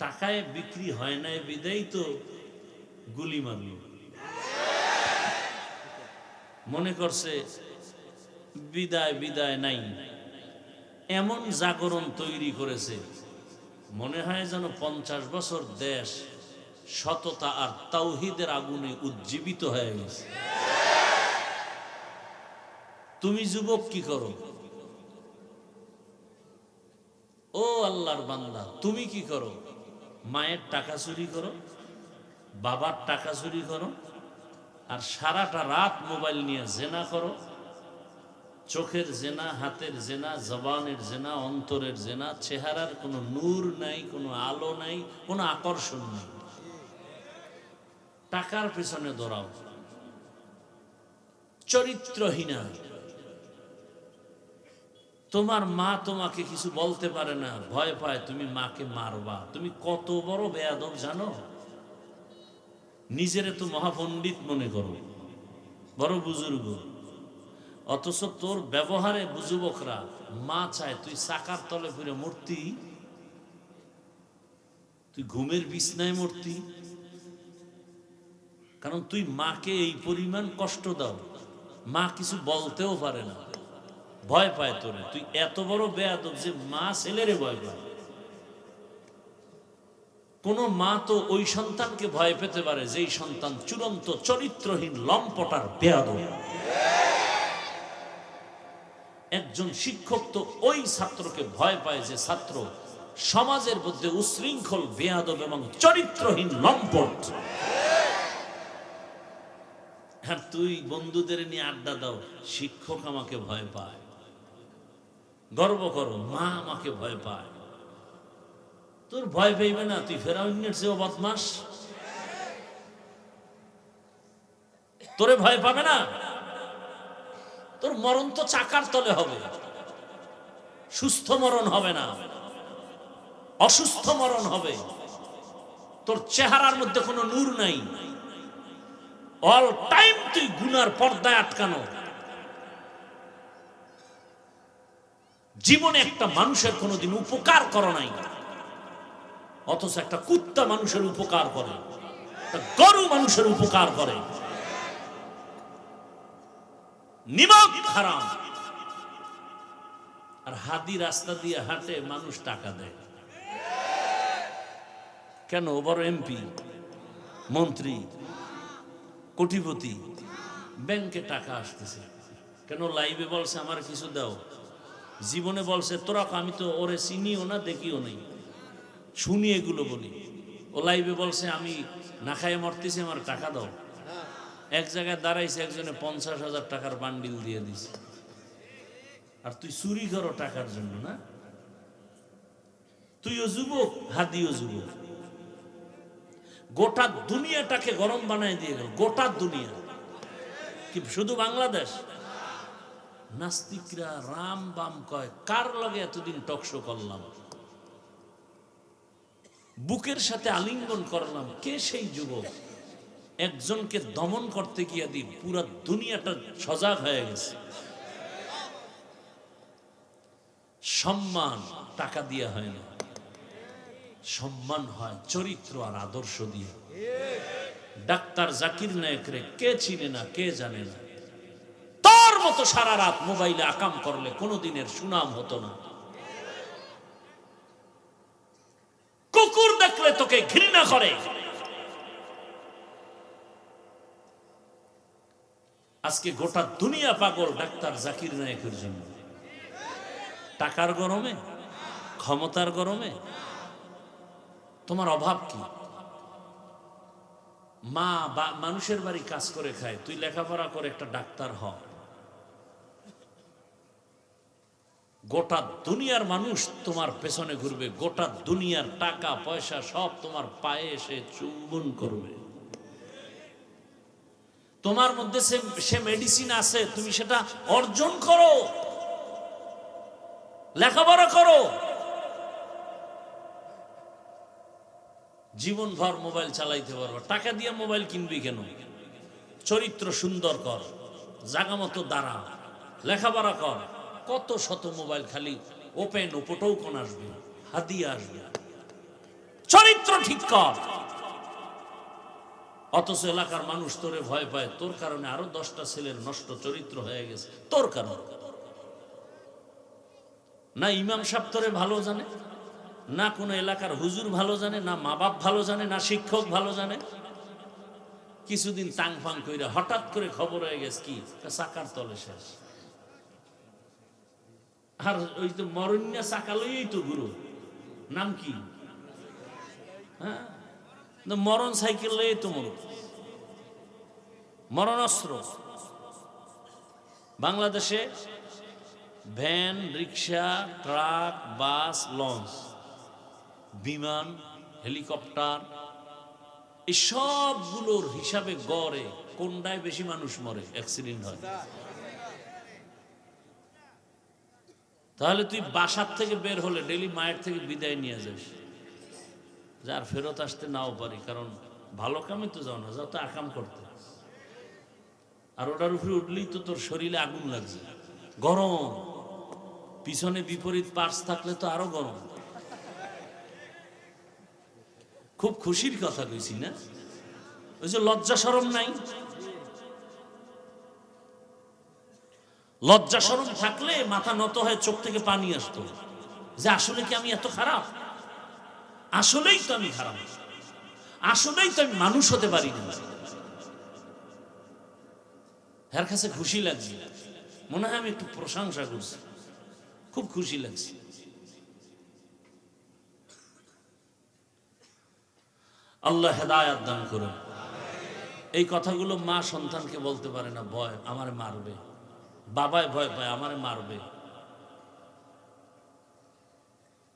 টাকায় বিক্রি হয় না বিদায় তো গুলি মারল। মনে করছে বিদায় বিদায় নাই, এমন জাগরণ তৈরি করেছে, মনে হয় যেন 50 বছর দেশ সততা আর তাওহীদের আগুনে উজ্জীবিত হয়ে গেছে। তুমি যুবক কি করো? ও আল্লাহর বান্দা, তুমি কি করো? মায়ের টাকা চুরি করো, বাবার টাকা চুরি করো, আর সারাটা রাত মোবাইল নিয়ে জেনা করো। চোখের জেনা, হাতের জেনা, জবানের জেনা, অন্তরের জেনা। চেহারার কোনো নূর নাই, কোনো আলো নাই, কোনো আকর্ষণ নাই। টাকার পেছনে দৌড়াও, চরিত্রহীনা। তোমার মা তোমাকে কিছু বলতে পারে না, ভয় পায় তুমি মাকে মারবা। তুমি কত বড় বেয়াদব জানো? নিজেরে তো মহাপণ্ডিত মনে করো, বড় বুজুর্গ, অথচ তোর ব্যবহারে বুজুবকরা মা চায় তুই চাকার তলে ফিরে মূর্তি, তুই ঘুমের বিছনায় মূর্তি। কারণ তুই মাকে এই পরিমাণ কষ্ট দাও, মা কিছু বলতেও পারে না, ভয় পায় তোরে। তুই এত বড় বেয়াদব যে মা ছেলেরে ভয় পায়। কোন মা তো ওই সন্তানকে ভয় পেতে পারে যেই সন্তান চূড়ান্ত চরিত্রহীন, লম্পটার বেয়াদব। একজন শিক্ষক তো ওই ছাত্রকে ভয় পায় যে ছাত্র সমাজের মধ্যে উশৃঙ্খল, বেয়াদব এবং চরিত্রহীন, লম্পট। হ্যাঁ, তুই বন্ধুদের নিয়ে আড্ডা দাও, শিক্ষক আমাকে ভয় পায়। গর্ব করো, মা আমাকে ভয় পায়। তোর ভয় পাইবে না, তুই ফেরাউনের চেয়েও বদমাস, তোরে ভয় পাবে না। তোর মরণ তো চাকার তলে হবে, সুস্থ মরণ হবে না, অসুস্থ মরণ হবে। তোর চেহারার মধ্যে কোনো নূর নাই, অল টাইম তুই গুনার পর্দায় আটকানো। জীবনে একটা মানুষের কোনোদিন উপকার করো নাই, অথচ একটা কুত্তা মানুষের উপকার করে, একটা গরু মানুষের উপকার করে। নিমক হারাম। আর হাদি রাস্তা দিয়ে হাঁটে, মানুষ টাকা দেয়। কেন? ও বড় এমপি, মন্ত্রী, কোটিপতি, ব্যাংকে টাকা আসতেছে। কেন? লাইভে বলছে আমার কিছু দাও। জীবনে বলছে তোরা, আমি তো ওরে চিনিও না, দেখিও নাই, শুনি এগুলো বলি। ও লাইভে বলছে আমি না খাইয়ে মরতেছি, আমার টাকা দাও। এক জায়গায় দাঁড়াইছে, একজনে 50,000 টাকার বান্ডিল দিয়ে দিছে। আর তুই চুরি করো টাকার জন্য না? তুইও যুবক, হাদিও যুবক। গোটা দুনিয়াটাকে গরম বানায় দিয়ে গেল, গোটা দুনিয়া। কি শুধু বাংলাদেশ? নাস্তিকরা রাম বাম কয়, কার লগে এতদিন টকশো করলাম, বুকের সাথে আলিঙ্গন করলাম, কে সেই যুবক? একজনকে দমন করতে গিয়ে দি পুরা দুনিয়াটা সজাগ হয়ে গেছে। সম্মান টাকা দিয়ে হয় না, সম্মান হয় চরিত্র আর আদর্শ দিয়ে। ডাক্তার জাকির নায়েকরে কে চিনে না, কে জানে না? তোর মতো সারা রাত মোবাইলে আকাম করলে কোনোদিনের সুনাম হতো না। কুকুর দেখলে তোকে ঘৃণা করে। আজকে গোটা দুনিয়া পাগল ডাক্তার জাকির নায়েকের জন্য। টাকার গরমে, ক্ষমতার গরমে। তোমার অভাব কি? মা বা মানুষের বাড়ি কাজ করে খায়, তুই লেখাপড়া করে একটা ডাক্তার হ। গোটা দুনিয়ার মানুষ তোমার পেছনে ঘুরবে, গোটা দুনিয়ার টাকা পয়সা সব তোমার পায়ে এসে চুম্বন করবে। তোমার মধ্যে সে মেডিসিন আছে, তুমি সেটা অর্জন করো, লেখাপড়া করো। জীবনভর মোবাইল চালাইতে পারবো, টাকা দিয়ে মোবাইল কিনবি কেন? চরিত্র সুন্দর কর, জাগা মতো দাঁড়া, লেখাপড়া কর। কত শত মোবাইল খালি ওপেন উপটোকন আসবে, হাদিয়া আসবে। চরিত্র ঠিক কর। অথচ এলাকার মানুষ তোরে ভয় পায়, তোর কারণে আরো 10টা ছেলের নষ্ট চরিত্র হয়ে গেছে, তোর কারণ। না ইমাম সাহেব তোরে ভালো জানে, না কোনো এলাকার হুজুর ভালো জানে, না মা বাপ ভালো জানে, না শিক্ষক ভালো জানে। কিছুদিন তাং ফাং কইরা হঠাৎ করে খবর হয়ে গেছে কি চাকার তলে শেষ। আর ওই তো মরণ্যা চাকা লইই তো গুরু, নাম কি? হ্যাঁ, মরণ সাইকেল লইই তো মরণ অস্ত্র। বাংলাদেশে ভ্যান, রিক্সা, ট্রাক, বাস, লঞ্চ, বিমান, হেলিকপ্টার, এই সবগুলোর হিসাবে গড়ে কোনটায় বেশি মানুষ মরে, অ্যাক্সিডেন্ট হয়? তাহলে তুই বাসার থেকে বের হলে ডেলি মায়ের থেকে বিদায় নিয়ে যাস, যার ফেরত আসতে নাও পারি, কারণ ভালো কামে তো যাও না, যাও তো আকাম করতে। আর ওটার উপরে উঠলেই তো তোর শরীরে আগুন লাগছে, গরম। পিছনে বিপরীত পার্স থাকলে তো আরো গরম। খুব খুশির কথা কইছি না? ওই যে লজ্জা শরম নাই। লজ্জা শরম থাকলে মাথা নত হয়ে চোখ থেকে পানি আসতো, যে আসলে কি আমি এত খারাপ? আসলেই তো আমি খারাপ, আসলেই তো আমি মানুষ হতে পারি না। এর কাছে খুশি লাগছে, মনে হয় আমি একটু প্রশংসা করছি, খুব খুশি লাগছে। আল্লাহ হেদায়েত দান করুন। এই কথাগুলো মা সন্তানকে বলতে পারে না, ভয় আমারে মারবে, বাবায় ভয় পায় আমারে মারবে,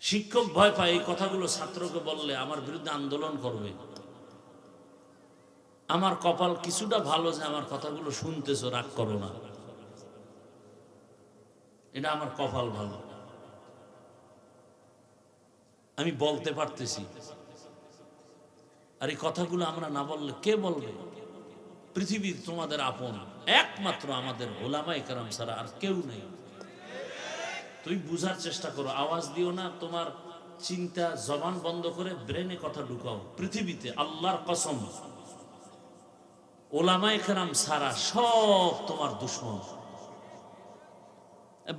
শিক্ষক ভয় পায় এই কথাগুলো ছাত্রকে বললে আমার বিরুদ্ধে আন্দোলন করবে। আমার কপাল কিছুটা ভালো যে আমার কথাগুলো শুনতেছো, রাগ করো না, এটা আমার কপাল ভালো, আমি বলতে পারতেছি। আর এই কথাগুলো আমরা না বললে কে বলবে? পৃথিবীর তোমাদের আপন একমাত্র আমাদের ওলামায়ে কেরাম ছাড়া আর কেউ নেই। তুই বুঝার চেষ্টা করো, আওয়াজ দিও না, তোমার চিন্তা জবান বন্ধ করে ব্রেনে কথা ঢুকাও। পৃথিবীতে আল্লাহর কসম ওলামায়ে কেরাম ছাড়া সব তোমার দুশমন।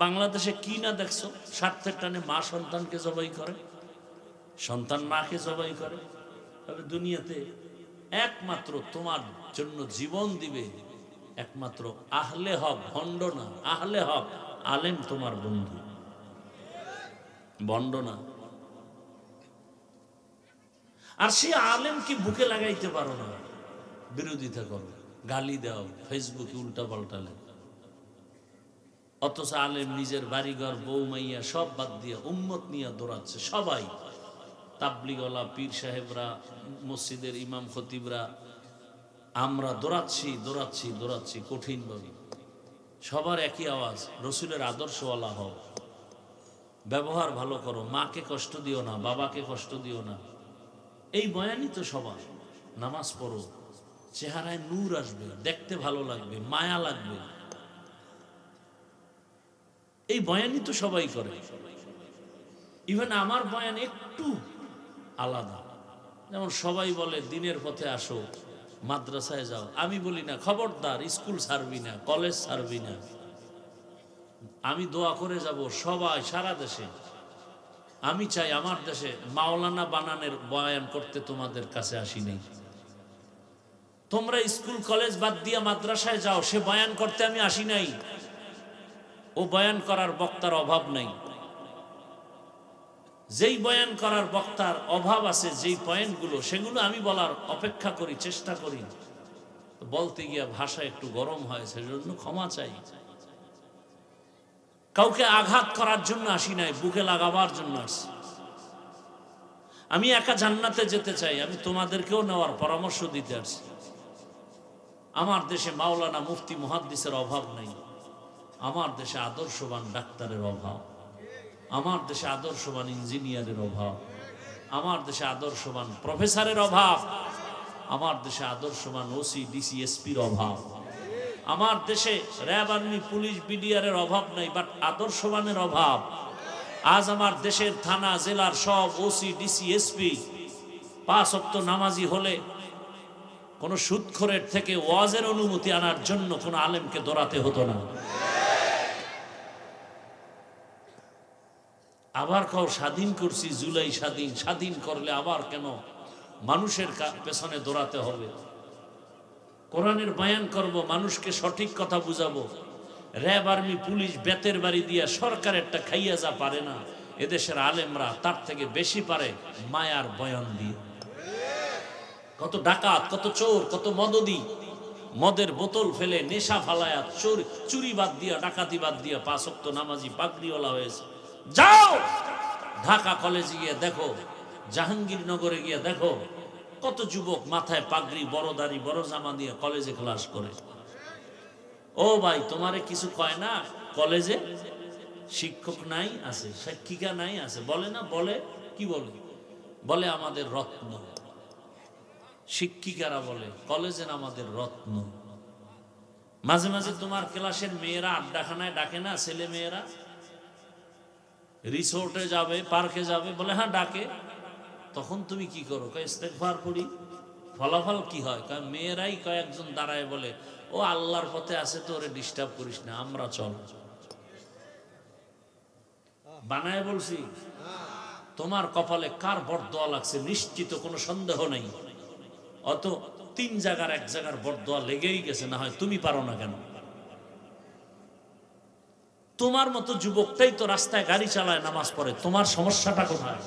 বাংলাদেশে কি না দেখছো? স্বার্থের টানে মা সন্তানকে জবাই করে, সন্তান মাকে জবাই করে, তবে দুনিয়াতে একমাত্র তোমার জন্য জীবন দিবে একমাত্র আহলে হক, ভণ্ড না। আহলে হক আলেম তোমার বন্ধু, ভণ্ড না। আর সে আলেম কি বুকে লাগাইতে পারো না, বিরোধিতা করো, গালি দাও, ফেসবুকে উল্টা পাল্টালে। অথচ আলেম নিজের বাড়িঘর, বউ মাইয়া সব বাদ দিয়া উম্মত নিয়ে দৌড়াচ্ছে। সবাই তাবলিগওয়ালা, পীর সাহেবরা, মসজিদের ইমাম খতিবরা, আমরা দৌড়াচ্ছি দৌড়াচ্ছি দৌড়াচ্ছি কঠিনভাবে। সবার একই আওয়াজ, রসুলের আদর্শওয়ালা হও, ব্যবহার ভালো করো, মাকে কষ্ট দিও না, বাবাকে কষ্ট দিও না। এই বয়ানই তো সবার। নামাজ পড়ো, চেহারায় নূর আসবে, দেখতে ভালো লাগবে, মায়া লাগবে। এই বয়ানই তো সবাই করে। ইভেন আমার বয়ান একটু আলাদা। যেমন সবাই বলে দিনের পথে আসো, মাদ্রাসায় যাও, আমি বলি না খবরদার স্কুল ছাড়বি না, কলেজ ছাড়বি না। আমি দোয়া করে যাব সবাই সারা দেশে। আমি চাই আমার দেশে মাওলানা বানানের বয়ান করতে তোমাদের কাছে আসি নাই। তোমরা স্কুল কলেজ বাদ দিয়ে মাদ্রাসায় যাও, সে বয়ান করতে আমি আসি নাই। ও বয়ান করার বক্তার অভাব নাই। যেই বয়ান করার বক্তার অভাব আছে, যেই পয়েন্টগুলো, সেগুলো আমি বলার অপেক্ষা করি, চেষ্টা করি। বলতে গিয়া ভাষা একটু গরম হয়, সেজন্য ক্ষমা চাই। কাউকে আঘাত করার জন্য আসি নাই, বুকে লাগাবার জন্য আসি। আমি একা জান্নাতে যেতে চাই, আমি তোমাদেরকেও নেওয়ার পরামর্শ দিতে আসছি। আমার দেশে মাওলানা, মুফতি, মুহাদ্দিসের অভাব নেই। আমার দেশে আদর্শবান ডাক্তারের অভাব, আমার দেশে আদর্শবান ইঞ্জিনিয়ারের অভাব, আমার দেশে আদর্শবান প্রফেসরের অভাব, আমার দেশে আদর্শবান ওসি, ডিসি, এসপির অভাব। আমার দেশে র্যাব, আর্মি, পুলিশ, বিডিআরের অভাব নাই, বাট আদর্শবানের অভাব। আজ আমার দেশের থানা, জেলার সব ওসি, ডিসি, এসপি 5 ওয়াক্ত নামাজি হলে কোন সুদখোরের থেকে ওয়াজের অনুমতি আনার জন্য কোন আলেমকে দৌড়াতে হতো না। আবার কাউ স্বাধীন করছি, জুলাই স্বাধীন, স্বাধীন করলে আবার কেন মানুষের পেছনে দৌড়াতে হবে? কোরআনের বয়ান করব, মানুষকে সঠিক কথা বুঝাবো। র্যাব, আর্মি, পুলিশ বেতের বাড়ি দিয়া সরকারেরটা খাইয়া যা পারে না, এদেশের আলেমরা তার থেকে বেশি পারে মায়ার বয়ান দিয়ে। কত ডাকাত, কত চোর, কত মদদি, মদের বোতল ফেলে, নেশা ফালায়া, চুরি বাদ দিয়া, ডাকাতি বাদ দিয়া 5 ওয়াক্ত নামাজি পাগড়িওয়ালা হয়েছে। যাও ঢাকা কলেজে গিয়ে দেখো, জাহাঙ্গীরনগরে গিয়ে দেখো, কত যুবক মাথায় পাগড়ি, বড় দাড়ি, বড় জামা দিয়ে কলেজে ক্লাস করে। ও ভাই, তোমারে কিছু কয় না? কলেজে শিক্ষক নাই আছে, শিক্ষিকা নাই আছে, বলে না? বলে কি বলে? বলে আমাদের রত্ন। শিক্ষিকারা বলে কলেজের আমাদের রত্ন। মাঝে মাঝে তোমার ক্লাসের মেয়েরা আড্ডাখানায় ডাকে না, ছেলে মেয়েরা রিসোর্টে যাবে, পার্কে যাবে, বলে হ্যাঁ ডাকে। তখন তুমি কি করো? কয় ইস্তেগফার করি। ফলাফল কি হয়? কয় মেয়েরাই কয়েকজন দাঁড়ায় বলে, ও আল্লাহর পথে আছে তো, ওরে ডিস্টার্ব করিস না, আমরা চল। বানায় বলছি। তোমার কপালে কার বরদোয়া লাগছে নিশ্চিত কোনো সন্দেহ নেই। অত 3 জায়গার 1 জায়গার বরদোয়া লেগেই গেছে, না হয় তুমি পারো না কেন? তোমার মতো যুবকটাই তো রাস্তায় গাড়ি চালায়, নামাজ পড়ে, তোমার সমস্যাটা কোথায়?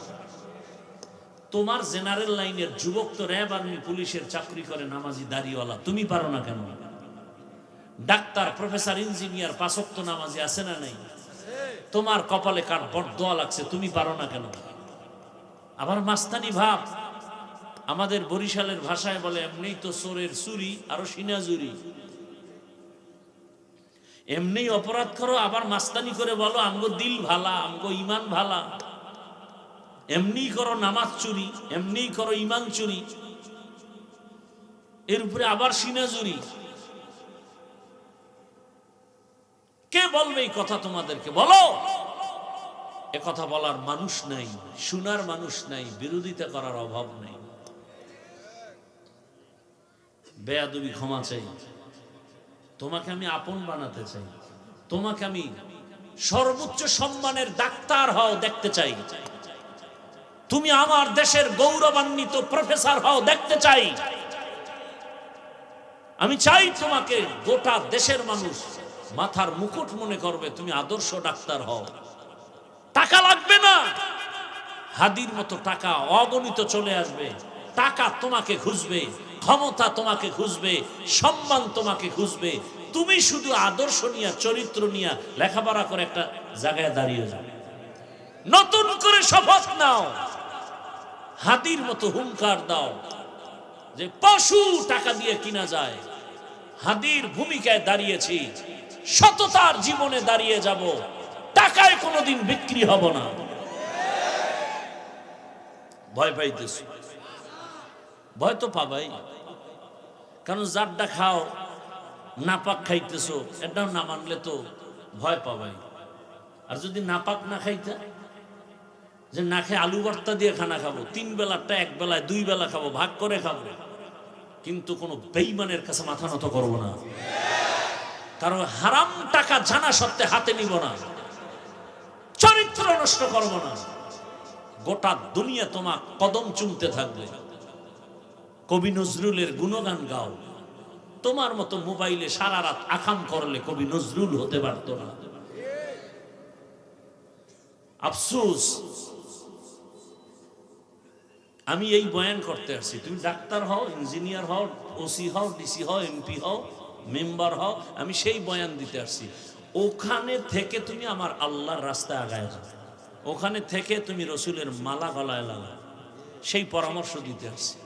তোমার জেনারেল লাইনের যুবক তো র্যাব, আর্মি, পুলিশের চাকরি করে, নামাজি, দাড়িওয়ালা, তুমি পারো না কেন? ডাক্তার, প্রফেসর, ইঞ্জিনিয়ার 5 ওয়াক্ত নামাজি আছে না নাই? তোমার কপালে কার বরদোয়া লাগছে, তুমি পারো না কেন? আবার মাস্তানি ভাব। আমাদের বরিশালের ভাষায় বলে, এমনি তো চোরের চুরি আরো সিনাজুরি। এমনি অপরাধ করো, আবার মাস্তানি করে বলো আমগো দিল ভালা, আমগো ইমান ভালা। এমনি করো নামাজ চুরি, এমনি করো ইমান চুরি, এর উপরে আবার সিনাজুরি। কে বলবে এই কথা তোমাদেরকে? বলো। এ কথা বলার মানুষ নাই, শোনার মানুষ নাই, বিরোধিতা করার অভাব নাই। বেয়াদবি ক্ষমা চাই। তোমাকে আমি আপন বানাতে চাই, তোমাকে আমি সর্বোচ্চ সম্মানের ডাক্তার হও দেখতে চাই। তুমি আমার দেশের গৌরবান্বিত প্রফেসর হও, দেখতে চাই। আমি চাই তোমাকে গোটা দেশের মানুষ মাথার মুকুট মনে করবে, তুমি আদর্শ ডাক্তার হও। টাকা লাগবে না, হাদির মতো টাকা অগণিত চলে আসবে। টাকা তোমাকে খুঁজবে, ক্ষমতা তোমাকে খুঁজবে, সম্মান তোমাকে খুঁজবে। তুমি শুধু আদর্শ নিয়ে, চরিত্র নিয়ে লেখাপড়া করে একটা জায়গায় দাঁড়িয়ে যাবে। নতুন করে শপথ নাও, হাদির মতো হুঙ্কার দাও যে পশু টাকা দিয়ে কিনা যায়। হাদির ভূমিকায় দাঁড়িয়েছি, সততার জীবনে দাঁড়িয়ে যাব, টাকায় কোনোদিন বিক্রি হব না। ভয় পাইতেছ? ভয় তো পাবাই, কারণ যারটা খাও নাপাক খাইতেছো, এটাও না মানলে তো ভয় পাবাই। আর যদি নাপাক না খাইতে, যে না খেয়ে আলু ভর্তা দিয়ে খানা খাবো, 3 বেলাটা 1 বেলায় 2 বেলা খাবো, ভাগ করে খাবো, কিন্তু কোনো বেঈমানের কাছে মাথা নত করবো না। কারণ হারাম টাকা জানা সত্ত্বে হাতে নিব না, চরিত্র নষ্ট করবো না। গোটা দুনিয়া তোমার কদম চুমতে থাকবে। কবি নজরুলের গুণগান গাও, তোমার মতো মোবাইলে সারা রাত আকাম করলে কবি নজরুল হতে পারত না। আফসোস, আমি এই বয়ান করতে আসছি। তুমি ডাক্তার হও, ইঞ্জিনিয়ার হও, ওসি হও, ডিসি হও, এমপি হও, মেম্বার হও, আমি সেই বয়ান দিতে আসছি। ওখানে থেকে তুমি আমার আল্লাহর রাস্তায় আগায় যাও, ওখানে থেকে তুমি রসুলের মালা গলায় লাগা, সেই পরামর্শ দিতে আসছি।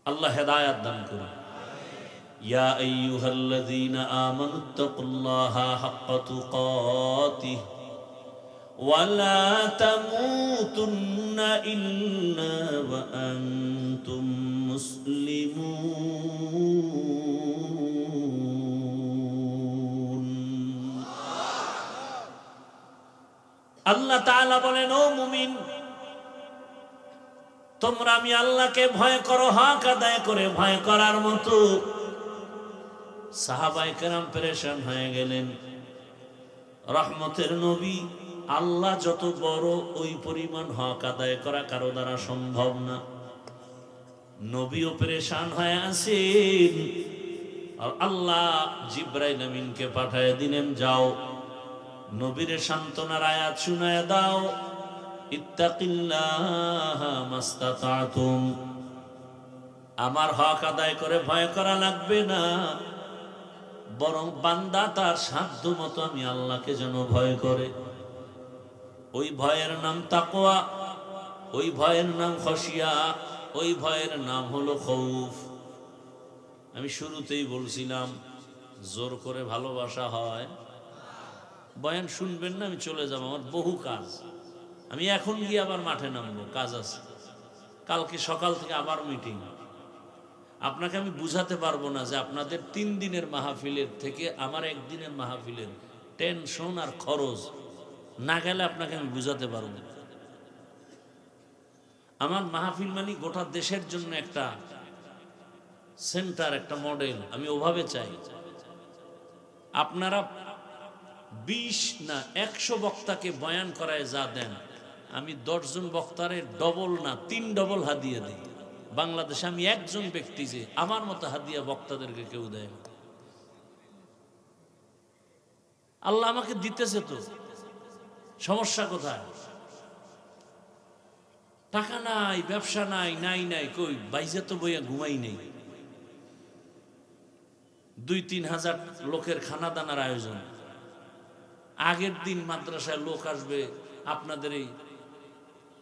আল্লাহ হেদায়াত দান করুন। ইয়া আইয়ুহাল্লাযীনা আমানুত্তাকুল্লাহা হাক্কা তুকাতিহি ওয়া লা তামুতুন্না ইল্লা ওয়া আনতুম মুসলিমুন। আল্লাহ তাআলা বলেন, ও মুমিন, তোমরা আমি আল্লাহকে ভয় করো, হক আদায় করে ভয় করার মতো। সাহাবায়ে কেরাম পেরেশান হয়ে গেলেন। রহমতের নবী, আল্লাহ যত বড়, ওই পরিমাণ হক আদায় করা কারো দ্বারা সম্ভব না। নবীও পেরেশান হয়ে আছেন, আর আল্লাহ জিবরাইল আমিনকে পাঠায় দিলেন, যাও নবীর সান্ত্বনার আয়াত শুনায় দাও, ইত্তাকিল্লাহা মাস্তাতাতুম, আমার হক আদায় করে ভয় করা লাগবে না, বরং বান্দা তার সাধ্য মতো আমি আল্লাহকে যেন ভয় করে। ওই ভয়ের নাম তাকওয়া, ওই ভয়ের নাম খশিয়া, ওই ভয়ের নাম হলো খৌফ। আমি শুরুতেই বলছিলাম, জোর করে ভালোবাসা হয়। বয়ান শুনবেন না, আমি চলে যাব, আমার বহু কাজ। আমি এখন গিয়ে আবার মাঠে নামবো, কাজ আছে। কালকে সকাল থেকে আবার মিটিং। আপনাকে আমি বুঝাতে পারবো না যে আপনাদের 3 দিনের মাহফিলের থেকে আমার 1 দিনের মাহফিলের টেনশন আর খরচ না গেলে আপনাকে আমি বুঝাতে পারবো না। আমার মাহফিল মানে গোটা দেশের জন্য একটা সেন্টার, একটা মডেল। আমি ওভাবে চাই। আপনারা 20 না 100 বক্তাকে বয়ান করায় যা দেন, আমি 10 জন বক্তারে ডবল না 3 ডবল হাদিয়া দিই। বাংলাদেশে আমি একজন ব্যক্তি যে আমার মতো হাদিয়া বক্তাদেরকে কেউ দেয় না। আল্লাহ আমাকে দিতেছে তো, সমস্যা কোথায়? টাকা নাই, ব্যবসা নাই, নাই কই, বাইজে তো বইয়া ঘুমাই নেই। 2-3 হাজার লোকের খানা দানার আয়োজন। আগের দিন মাদ্রাসায় লোক আসবে, আপনাদের এই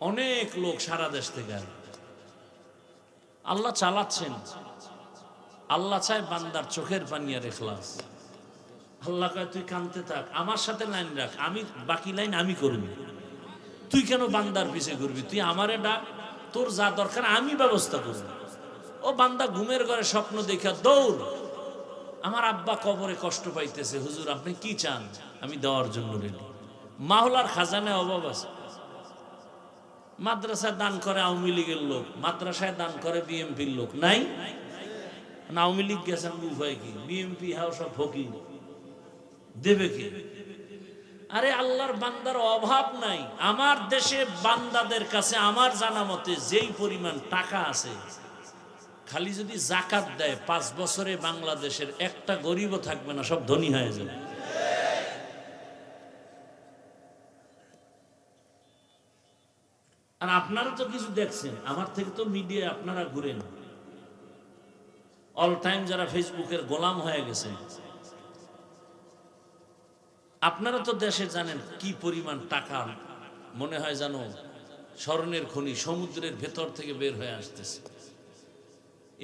অনেক লোক সারা দেশ থেকে আসবে। আল্লাহ চালাচ্ছেন। আল্লাহ চায় বান্দার চোখের পানি আর ইখলাস। আল্লাহ কয়, তুই কানতে থাক, আমার সাথে লাইন রাখ, আমি বাকি লাইন আমি করবি। তুই কেন বান্দার পিছে করবি? তুই আমারে ডাক, তোর যা দরকার আমি ব্যবস্থা করব। ও বান্দা ঘুমের ঘরে স্বপ্ন দেখা দৌড়, আমার আব্বা কবরে কষ্ট পাইতেছে, হুজুর আপনি কি চান, আমি দেওয়ার জন্য রেডি। মাওলার খাজানায় অভাব আছে। মাদ্রাসায় দান করে আওয়ামী লীগের লোক, মাদ্রাসায় দান করে বিএমপির লোক নাই? আওয়ামী লীগ গেছেন উভয় কি, বিএমপি হাও সব ফকির, দেবে কে? আরে আল্লাহর বান্দার অভাব নাই। আমার দেশে বান্দাদের কাছে আমার জানা মতে যেই পরিমাণ টাকা আছে, খালি যদি জাকাত দেয় 5 বছরে বাংলাদেশের একটা গরিবও থাকবে না, সব ধনী হয়ে যাবে। আর আপনারা তো কিছু দেখছেন, আমার থেকে তো মিডিয়া আপনারা ঘুরেন, অল টাইম যারা ফেসবুকের গোলাম হয়ে গেছে, আপনারা তো দেশে জানেন কি পরিমাণ টাকা, মনে হয় জানো স্বর্ণের খনি সমুদ্রের ভেতর থেকে বের হয়ে আসতেছে।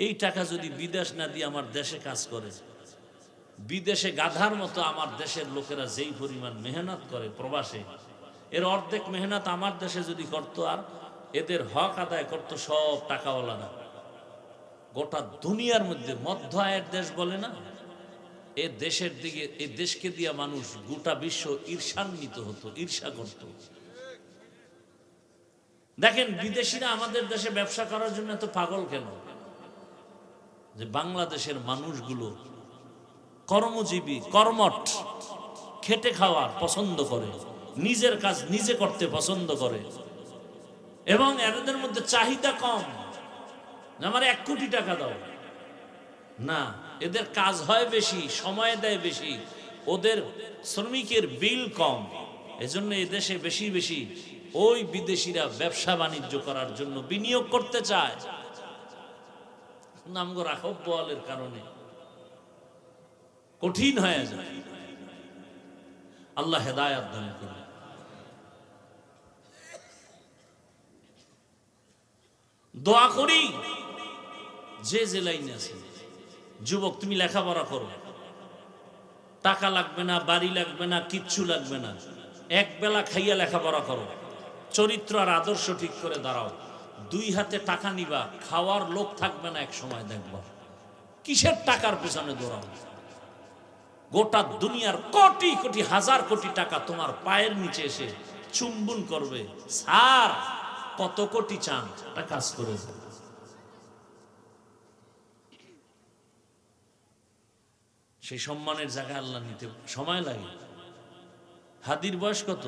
এই টাকা যদি বিদেশ না দিয়ে আমার দেশে কাজ করে, বিদেশে গাধার মতো আমার দেশের লোকেরা যেই পরিমাণ মেহনত করে প্রবাসে, এর অর্ধেক মেহনত আমার দেশে যদি করতো, আর এদের হক আদায় করতো সব টাকাওয়ালারা। গোটা দুনিয়ার মধ্যে মধ্য আয়ের দেশ বলে না, এ দেশের দিকে, এই দেশকে দিয়া মানুষ গোটা বিশ্ব ঈর্ষান্বিত হতো, ঈর্ষা করত। দেখেন বিদেশিরা আমাদের দেশে ব্যবসা করার জন্য এত পাগল কেন? যে বাংলাদেশের মানুষগুলো কর্মজীবী, কর্মঠ, খেটে খাওয়ার পছন্দ করে, নিজের কাজ নিজে করতে পছন্দ করে, এবং এদের মধ্যে চাহিদা কম। আমার 1 কোটি টাকা দাও না, এদের কাজ হয় বেশি, সময় দেয় বেশি, ওদের শ্রমিকের বিল কম, এজন্য এদেশে বেশি বেশি ওই বিদেশিরা ব্যবসা বাণিজ্য করার জন্য বিনিয়োগ করতে চায়। নামগো রাখব বলের কারণে কঠিন হয়ে যায়। আল্লাহ হেদায়েত দান করুন। দোয়া করি যে যে লাইনে আছে, যুবক তুমি লেখাপড়া করো, টাকা লাগবে না, বাড়ি লাগবে না, কিচ্ছু লাগবে না, এক বেলা খাইয়া লেখাপড়া করো, চরিত্র আর আদর্শ ঠিক করে দাঁড়াও। 2 হাতে টাকা নিবা, খাওয়ার লোক থাকবে না, এক সময় দেখবা কিসের টাকার পেছনে দৌড়াও। গোটা দুনিয়ার কোটি কোটি হাজার কোটি টাকা তোমার পায়ের নিচে এসে চুম্বন করবে, স্যার কত কোটি চান, এটা কাজ করে। সেই সম্মানের জায়গায় আল্লাহ নিতে সময় লাগে। হাদির বয়স কত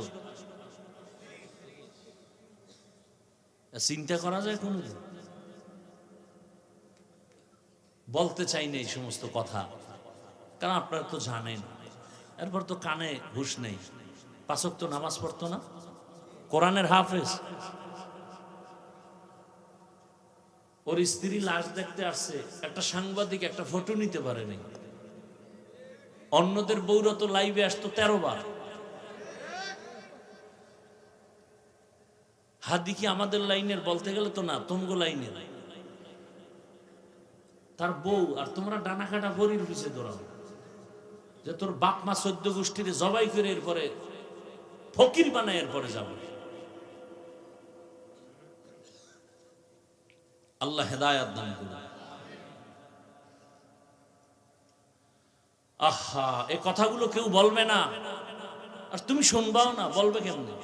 চিন্তা করা যায় কোনদিন? বলতে চাই না এই সমস্ত কথা, কারণ আপনারা তো জানেন। এরপর তো কানে হুঁশ নেই, 5 ওয়াক্ত নামাজ পড়তো না, কোরআনের হাফেজ। ওর স্ত্রী লাশ দেখতে আসছে, একটা সাংবাদিক একটা ফটো নিতে পারেনি। অন্যদের বউরা তো লাইভে আসতো 13 বার। হাদি কি আমাদের লাইনের? বলতে গেলে তো না, তোমগো লাইনের। তার বউ আর তোমরা ডানা কাটা বড়ির পিছিয়ে দৌড়াও, যে তোর বাপ মা 14 গোষ্ঠীর জবাই করে এরপরে ফকির বানায় এরপরে যাবে। আল্লাহ হেদায়েত দান করুন। আহা, এই কথাগুলো কেউ বলবে না, আর তুমি শুনবাও না, বলবে কেমনে?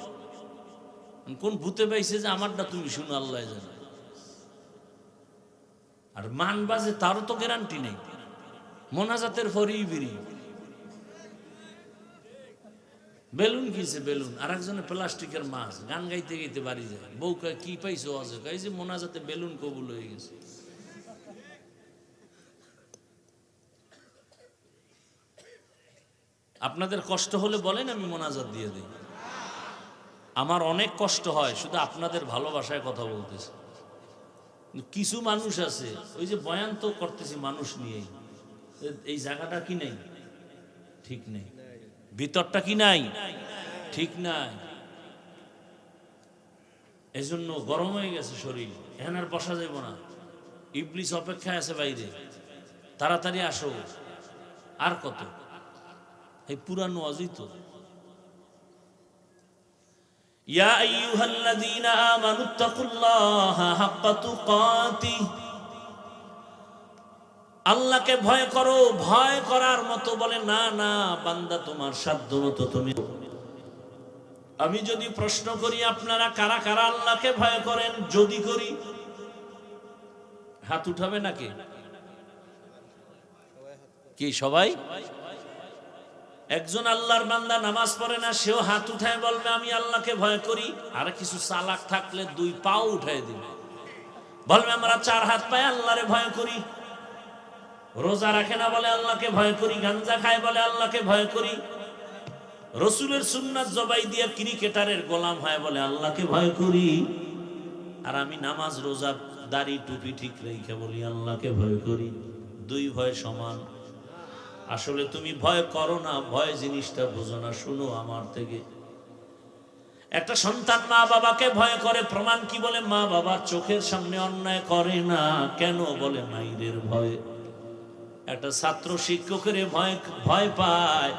কোন ভূতে পাইছে যে আমারটা তুমি শুনো, আল্লাহ জানে। আর মানবা যে তারও তো গ্যারান্টি নেই। মোনাজাতের পরেই বিড়ি, বেলুন কিছে বেলুন, আর একজনে প্লাস্টিকের মাছ, গান গাইতে গাইতে বাড়ি যায়। বউ কয় কি পাইছো? আছে কয় যে মোনাজাতে বেলুন কবুল হয়ে গেছে। আপনাদের কষ্ট হলে বলেন, আমি মোনাজাত দিয়ে দিই। আমার অনেক কষ্ট হয়, শুধু আপনাদের ভালোবাসায় কথা বলতেছি। কিছু মানুষ আছে, ওই যে বয়ান তো করতেছি মানুষ নিয়েই, এই জায়গাটা কি নেই, ঠিক নেই, ভিতরটা কি নাই, ঠিক নাই, এজন্য গরম হয়ে গেছে শরীর, এখন আর বসা যাব না। ইবলিস অপেক্ষায় আছে বাইরে, তাড়াতাড়ি আসো। আর কত এই পুরানো অজিত। ইয়া আইয়ুহাল্লাযীনা আমানুত্তাকুল্লাহা হাক্কা তুকাতিহ, আল্লাহকে ভয় করো। ভয় করার মতো বলে না, না বান্দা তোমার সাধ্য মতো তুমি। আমি যদি প্রশ্ন করি আপনারা কারা কারা আল্লাহকে ভয় করেন, যদি করি হাত উঠাবে নাকি? কি সবাই? একজন আল্লাহর বান্দা নামাজ পড়ে না, সেও হাত উঠায় বলবে আমি আল্লাহকে ভয় করি। আর কিছু চালাক থাকলে 2 পাও উঠায় দিবে, বলবে আমরা 4 হাত পায়ে আল্লাহরে ভয় করি। রোজা রাখে না বলে আল্লাহকে ভয় করি, গাঞ্জা খায় বলে আল্লাহকে ভয় করি, রসুলের সুন্নাত জবাই দিয়ে ক্রিকেটারের গোলাম হয় বলে আল্লাহকে ভয় করি। আর আমি নামাজ রোজা দাড়ি টুপি ঠিক রেখে বলি আল্লাহকে ভয় করি। 2 ভয় সমান। আসলে তুমি ভয় করো না, ভয় জিনিসটা বুঝো না। শুনো আমার থেকে, একটা সন্তান মা বাবাকে ভয় করে, প্রমাণ কি? বলে মা বাবার চোখের সামনে অন্যায় করে না। কেন? বলে মাইরের ভয়। একটা ছাত্র শিক্ষকের ভয় পায়,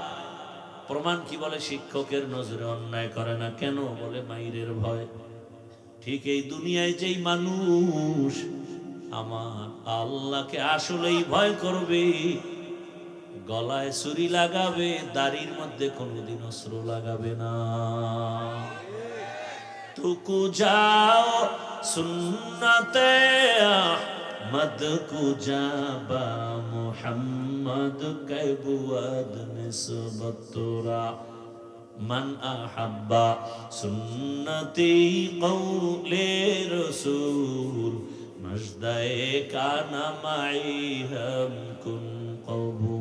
প্রমাণ কি? বলে শিক্ষকের নজরে অন্যায় করে না। কেন? বলে মাইরের ভয়। ঠিক এই দুনিয়ায় যেই মানুষ আমার আল্লাহকে আসলেই ভয় করবে, গলায় ছুরি লাগাবে, দাড়ির মধ্যে কোনোদিন অস্ত্র লাগাবে না। তুকু যাও সুন্নতে আহমদ কুজাবা মুহাম্মদ কবুয়াদ নিসবত তোরা মান আহাব্বা সুন্নতি কওলে রাসূল মজদায়ে কানা মাই হাম কুন কবুল।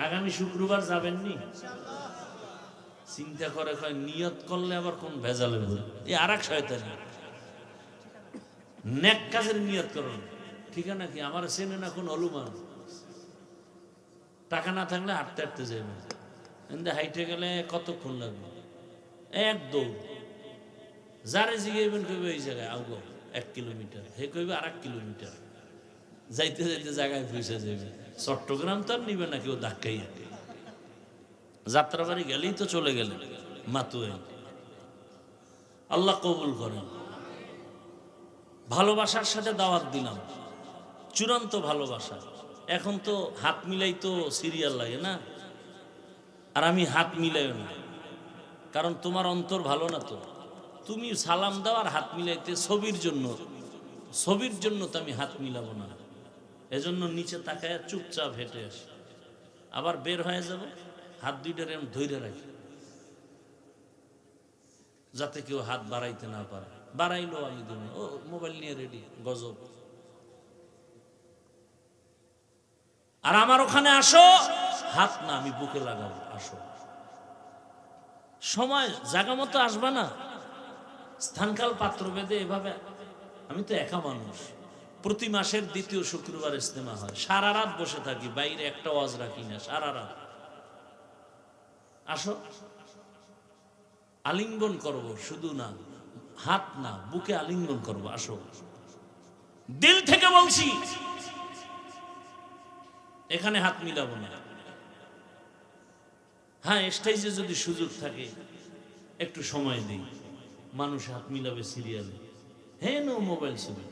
আগামী শুক্রবার যাবেননি? চিন্তা করে কয় নিয়ত করলে আবার কোন ভেজালে বলে, এই আর এক শয়তানি। নেক কাজের নিয়ত করুন, ঠিকানা কি? আমার চেনে না কোন অলুমান। টাকা না থাকলে হাঁটতে হাঁটতে যাবে, হাইটে গেলে কতক্ষণ লাগবে? 1 দৌড়। যারে জিগাইবেন কইবে এই জায়গায় আউগো 1 কিলোমিটার, হে কইবে আর 1 কিলোমিটার। যাইতে যাইতে জায়গায় পৌঁছে যাবে। চট্টগ্রাম তো আর নিবে না কেউ ধাক্কাই। যাত্রাবাড়ি গেলেই তো চলে গেলেন মাতুয়ে। আল্লাহ কবুল করেন। ভালোবাসার সাথে দাওয়াত দিলাম, চূড়ান্ত ভালোবাসা। এখন তো হাত মিলাই তো সিরিয়াল লাগে না, আর আমি হাত মিলাইও না, কারণ তোমার অন্তর ভালো না। তো তুমি সালাম দাও আর হাত মিলাইতে ছবির জন্য তো আমি হাত মিলাবো না। এজন্য নিচে তাকায় চুপচাপ হেঁটে আসি, আবার বের হয়ে যাব, হাত 2টা এরকম ধরে রাখি, যাতে কেউ হাত বাড়াইতে না পারে। বাড়াইলো আমি দেব, ও মোবাইল নিয়ে রেডি, গজব। আর আমার ওখানে আসো, হাত না আমি বুকে লাগাবো, আসো। সময় জায়গা মতো আসবা না, স্থানকাল পাত্র বেঁধে এভাবে। আমি তো একা মানুষ, প্রতি মাসের 2য় শুক্রবার ইজতেমা হয়, সারা রাত বসে থাকি, বাইরে একটা ওয়াজ রাখি না, সারা রাত। আসো, আলিঙ্গন করব, শুধু না হাত না, বুকে আলিঙ্গন করব, আসো। দিল থেকে বলছি, এখানে হাত মিলাবো না। হ্যাঁ, স্টেজে যদি সুযোগ থাকে একটু সময় দিই, মানুষ হাত মিলাবে সিরিয়ালে। হ্যাঁ, নো মোবাইল ছবি,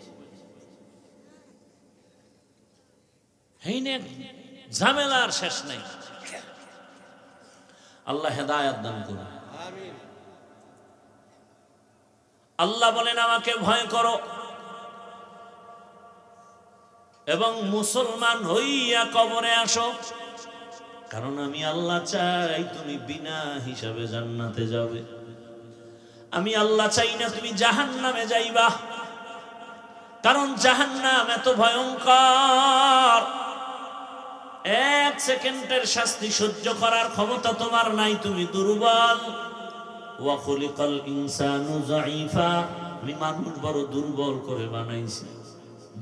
হ্যাঁ না, ঝামেলার শেষ নাই। আল্লাহ হেদায়েত দান করুন। আল্লাহ বলেন আমাকে ভয় করো এবং মুসলমান হইয়া কবরে আসো, কারণ আমি আল্লাহ চাই তুমি বিনা হিসাবে জান্নাতে যাবে। আমি আল্লাহ চাই না তুমি জাহান্নামে যাইবা, কারণ জাহান্নাম এত ভয়ঙ্কর। 1 সেকেন্ডের শাস্তি সহ্য করার ক্ষমতা তোমার নাই, তুমি দুর্বল। ওয়া খুলিকাল ইনসানু যায়ীফা, আমি মানুষ বড় দুর্বল করে বানাইছি।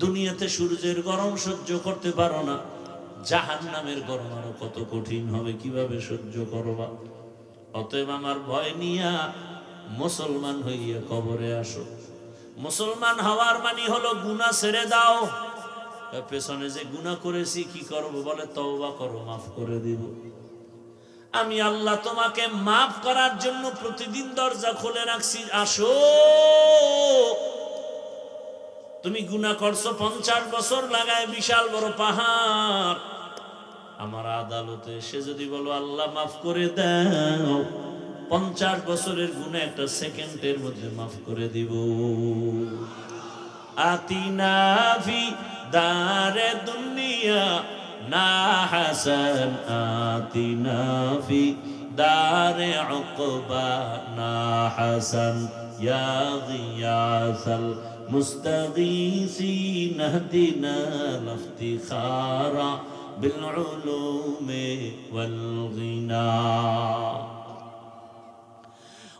দুনিয়াতে সূর্যের গরম সহ্য করতে পারো না, জাহান্নামের গরম আরো কত কঠিন হবে, কিভাবে সহ্য করবা? অতএব আমার ভয় নিয়া মুসলমান হইয়া কবরে আসো। মুসলমান হওয়ার মানে হলো গুনাহ ছেড়ে দাও। পেছনে যে গুনাহ করেছি কি করব? বলে তওবা করো, মাফ করে দিব। আমি আল্লাহ তোমাকে মাফ করার জন্য প্রতিদিন দরজা খুলে রাখছি, আসো। তুমি গুনাহ করছো 50 বছর লাগায়, বিশাল বড় পাহাড়। আমার আদালতে এসে যদি বলো আল্লাহ মাফ করে দাও, 50 বছরের গুনাহ 1 সেকেন্ডের মধ্যে মাফ করে দিব। আতিনা ফি দারে দুনিয়া না হাসান আতিনা ফি দারে উকবা না হাসান ইয়া গিয়াসাল মুস্তাগীসিন ইহদিনা লিফতিখারা বিল উলুমি ওয়াল গিনা।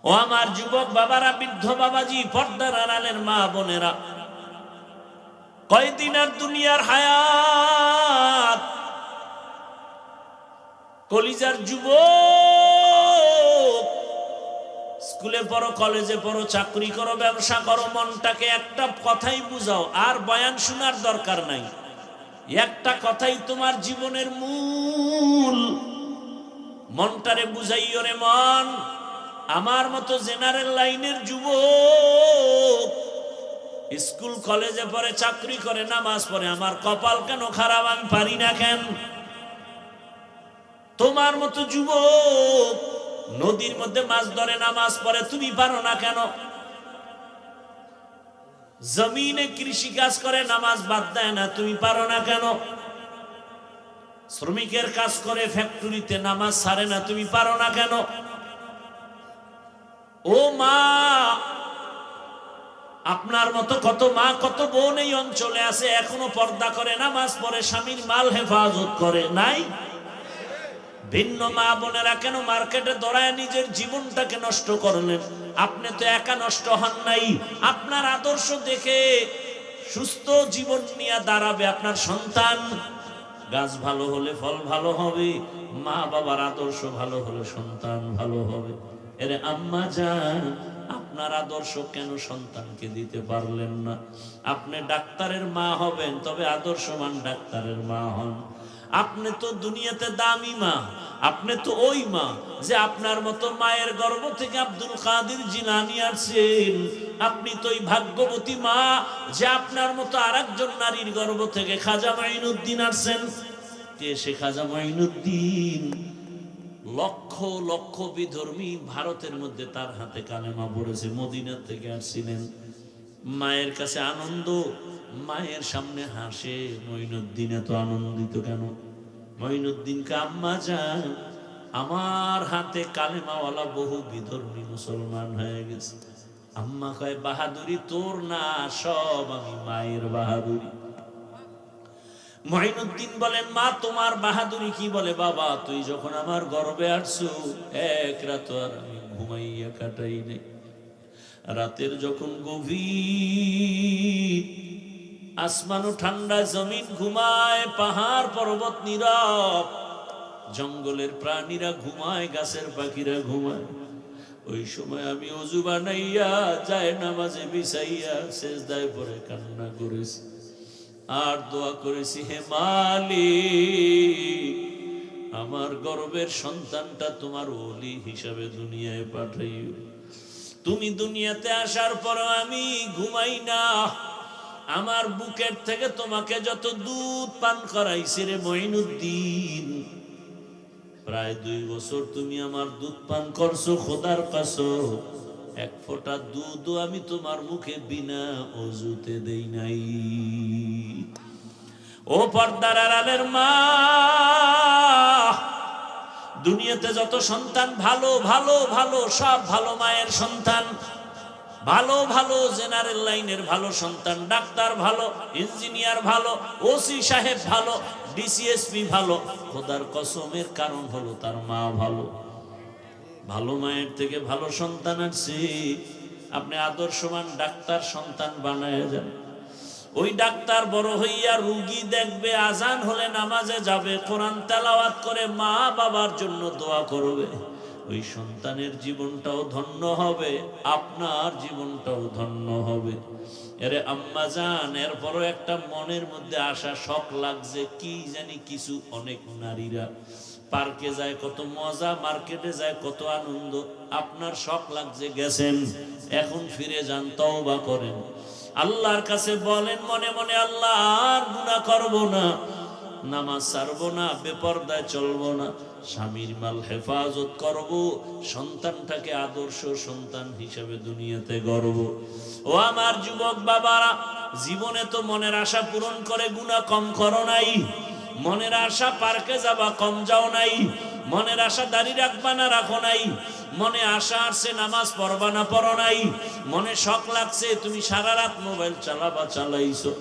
ও আমার যুবক বাবারা, বৃদ্ধ বাবাজি, পর্দার আড়ালের মা বোনেরা, কয়দিন আর দুনিয়ার হায়াত। কলিজার যুবক, স্কুলে পড়ো, কলেজে পড়ো, চাকরি করো, ব্যবসা করো, মনটাকে একটা কথাই বুঝাও, আর বয়ান শোনার দরকার নাই। একটা কথাই তোমার জীবনের মূল। মনটারে বুঝাইও রে মন, আমার মতো জেনারেল লাইনের যুবক স্কুল কলেজে পড়ে, চাকরি করে, নামাজ পড়ে, আমার কপাল কেন খারাপ, আমি পারি না কেন? তোমার মতো যুবক নদীর মধ্যে মাছ ধরে, নামাজ পড়ে, তুমি পারো না কেন? জমিনে কৃষি কাজ করে, নামাজ বাদ দেয় না, তুমি পারো না কেন? শ্রমিকের কাজ করে, ফ্যাক্টরিতে, নামাজ ছাড়ে না, তুমি পারো না কেন? ও মা, আপনার মতো কত মা, কত বোন এই অঞ্চলে আছে, এখনো পর্দা করে, নামাজ পড়ে, স্বামীর মাল হেফাজত করে, নাই? ভিন্ন মা বোনেরা কেন মার্কেটে দৌড়ায় নিজের জীবনটাকে নষ্ট করলেন? আপনি তো একা নষ্ট হন নাই, আপনার আদর্শ দেখে সুস্থ জীবন নিয়ে দাঁড়াবে আপনার সন্তান। গাছ ভালো হলে ফল ভালো হবে, মা বাবার আদর্শ ভালো হলে সন্তান ভালো হবে। এরে আম্মা জান, আপনার আদর্শ কেন সন্তানকে দিতে পারলেন না? আপনি ডাক্তারের মা হবেন, তবে আদর্শবান ডাক্তারের মা হন। আপনি তো দুনিয়াতে দামি মা, আপনি তো ওই মা যে আপনার মতো মায়ের গর্ভ থেকে আব্দুল কাদের জিলানী আসছেন। আপনি তো ওই ভাগ্যবতী মা যে আপনার মতো আরেকজন নারীর গর্ভ থেকে খাজা মাইনুদ্দিন আসছেন। কে সে খাজা মাইনুদ্দিন? লক্ষ লক্ষ বিধর্মী ভারতের মধ্যে তার হাতে কালেমা পড়েছে, মদিনা থেকে আসছিলেন। মায়ের কাছে আনন্দ, মায়ের সামনে হাসে। মঈনুদ্দিন এত আনন্দিত কেন? মঈনুদ্দিনকে আম্মা জান, আমার হাতে কালেমাওয়ালা বহু বিধর্মী মুসলমান হয়ে গেছে। আম্মা কয়, বাহাদুরি তোর না, সব আমি মায়ের বাহাদুরি। মঈনুদ্দিন বলেন, মা তোমার বাহাদুরি কি? বলে, বাবা তুই যখন আমার গর্ভে আসছো, এক রাত আর আমি ঘুমাইয়া কাটাই নাই। রাতের যখন গভীর, আসমানও ঠান্ডা, জমিন ঘুমায়, পাহাড় পর্বত নীরব, জঙ্গলের প্রাণীরা ঘুমায়, গাছের পাখিরা ঘুমায়, ওই সময় আমি ওযু বানাইয়া যায় নামাজে বিছাইয়া সেজদায় পড়ে কান্না করেছি আর দোয়া করেছি, হে মালিক, আমার গর্বের সন্তানটা তোমার ওলি হিসাবে দুনিয়ায় পাঠাইও। তুমি দুনিয়াতে আসার পর আমি ঘুমাই না, আমার বুকের থেকে তোমাকে যত দুধ পান করাইছে রে মঈনুদ্দিন, প্রায় 2 বছর তুমি আমার দুধ পান করছো। খোদার কসম, এক ফোঁটা দুধও আমি তোমার মুখে বিনা ওযুতে দেই নাই। ও পর্দার আড়ালের মা, দুনিয়াতে যত সন্তান ভালো ভালো ভালো, সব ভালো মায়ের সন্তান। ভালো ভালো জেনারেল লাইনের ভালো সন্তান, ডাক্তার ভালো, ইঞ্জিনিয়ার ভালো, ওসি সাহেব ভালো, ডিসিএসপি ভালো। খোদার কসমের কারণ হলো তার মা ভালো। ভালো মায়ের থেকে ভালো সন্তান আছে। আপনি আদর্শবান ডাক্তার সন্তান বানায় যান। ওই ডাক্তার বড় হইয়া রুগী দেখবে, আজান হলে নামাজে যাবে, কোরআন তেলাওয়াত করে মা বাবার জন্য দোয়া করবে। ওই সন্তানের জীবনটাও ধন্য হবে, আপনার জীবনটাও ধন্য হবে। এরে আম্মা জান, এরপরও একটা মনের মধ্যে আশা, শখ লাগছে, কি জানি কিছু। অনেক নারীরা পার্কে যায়, কত মজা, মার্কেটে যায়, কত আনন্দ। আপনার শখ লাগছে, গেছেন, এখন ফিরে যান, তওবা করেন, আল্লাহর কাছে বলেন মনে মনে, আল্লাহ আর গুনাহ করব না, নামাজ ছাড়বো না, বেপরদায় চলবো না, স্বামীর মাল হেফাজত করব, সন্তানটাকে আদর্শ সন্তান হিসেবে দুনিয়াতে গড়ব। ও আমার যুবক বাবারা, জীবনে তো মনের আশা পূরণ করে গুনাহ কম করো নাই। মনের আশা পার্কে যাবা কম যাও নাই, মনের আশা দাড়ি রাখবা না রাখো নাই, মনে আশা আসছে নামাজ পড়বা না পড়ো নাই, মনে শখ লাগছে তুমি সারা রাত মোবাইল চালাবা চালাইছো,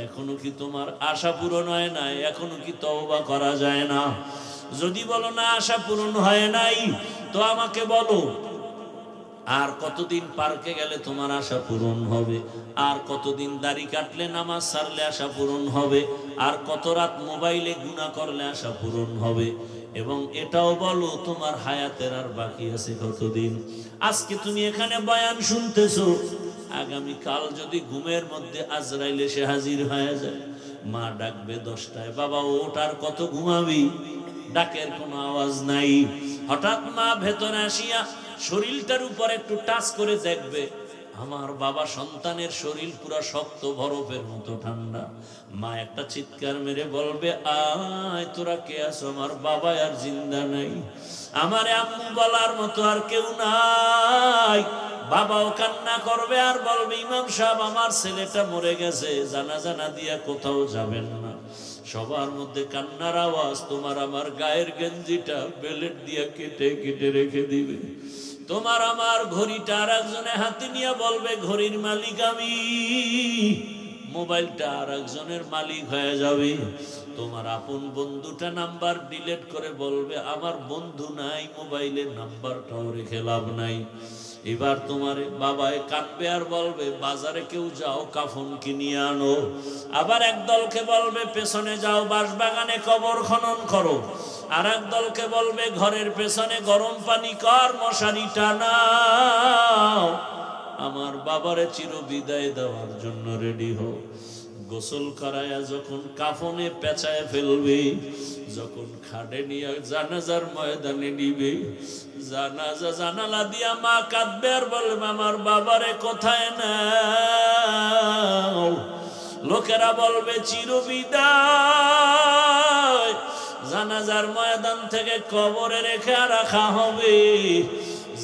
এখনো কি তোমার আশা পূরণ হয় নাই? এখনো কি তওবা করা যায় না? যদি বলো না আশা পূরণ হয় নাই, তো আমাকে বলো আর কতদিন পার্কে গেলে তোমার আশা পূরণ হবে? আর কতদিন দাড়ি কাটলে নামাজ ছাড়লে আশা পূরণ হবে? আর কত রাত মোবাইলে গুনাহ করলে আশা পূরণ হবে? এবং এটাও বলো তোমার হায়াতের আর বাকি আছে কতদিন? আজকে তুমি এখানে বয়ান শুনতেছো, আগামী কাল যদি ঘুমের মধ্যে আজরাইল এসে হাজির হয়ে যায়, মা ডাকবে 10টায়, বাবা ওঠ, আর কত ঘুমাবি? ডাকের কোনো আওয়াজ নাই। হঠাৎ মা ভেতরে আসিয়া শরীরটার উপর একটু টাচ করে দেখবে, আমার বাবা সন্তানের শরীর পুরা শক্ত বরফের মতো ঠান্ডা। মা একটা চিৎকার মেরে বলবে, আয় তোরা কে আছো? আমার বাবা আর জিন্দা নাই, আমার আম্মু বলার মতো আর কেউ নাই। বাবাও কান্না করবে আর বলবে, ইমাম সাহেব আমার ছেলেটা মরে গেছে, জানাজা না দিয়া কোথাও যাবেন না। সবার মধ্যে কান্নার আওয়াজ, তোমার আমার গায়ের গেঞ্জিটা বেলেট দিয়া কেটে কেটে রেখে দিবে। তোমার আমার ঘড়িটা আর একজনে হাতে নিয়ে বলবে, ঘড়ির মালিক আমি। মোবাইলটা আর একজনের মালিক হয়ে যাবে। তোমার আপন বন্ধুটা নাম্বার ডিলিট করে বলবে, আমার বন্ধু নাই, মোবাইলের নাম্বারটাও রেখে লাভ নাই। এবার তোমার বাবায় কাঁদবে আর বলবে, বাজারে কেউ যাও কাফন কিনিয়ে আনো। আবার এক দলকে বলবে, পেছনে যাও বাঁশবাগানে কবর খনন করো। আর এক দলকে বলবে, ঘরের পেছনে গরম পানি কর, মশারি টানাও। আমার বাবারে চির বিদায় দেওয়ার জন্য রেডি হও। গোসল করায়া যখন কাফনে পেঁচায় ফেলবে, যখন খাটে নিয়ে জানাজার ময়দানে নিবে, জানাজা জানালা দিয়া মা কাঁদবে আর বলবে, আমার বাবারে কোথায় নাও? লোকেরা বলবে চির বিদায়। জানাজার ময়দান থেকে কবরে রেখে রাখা হবে।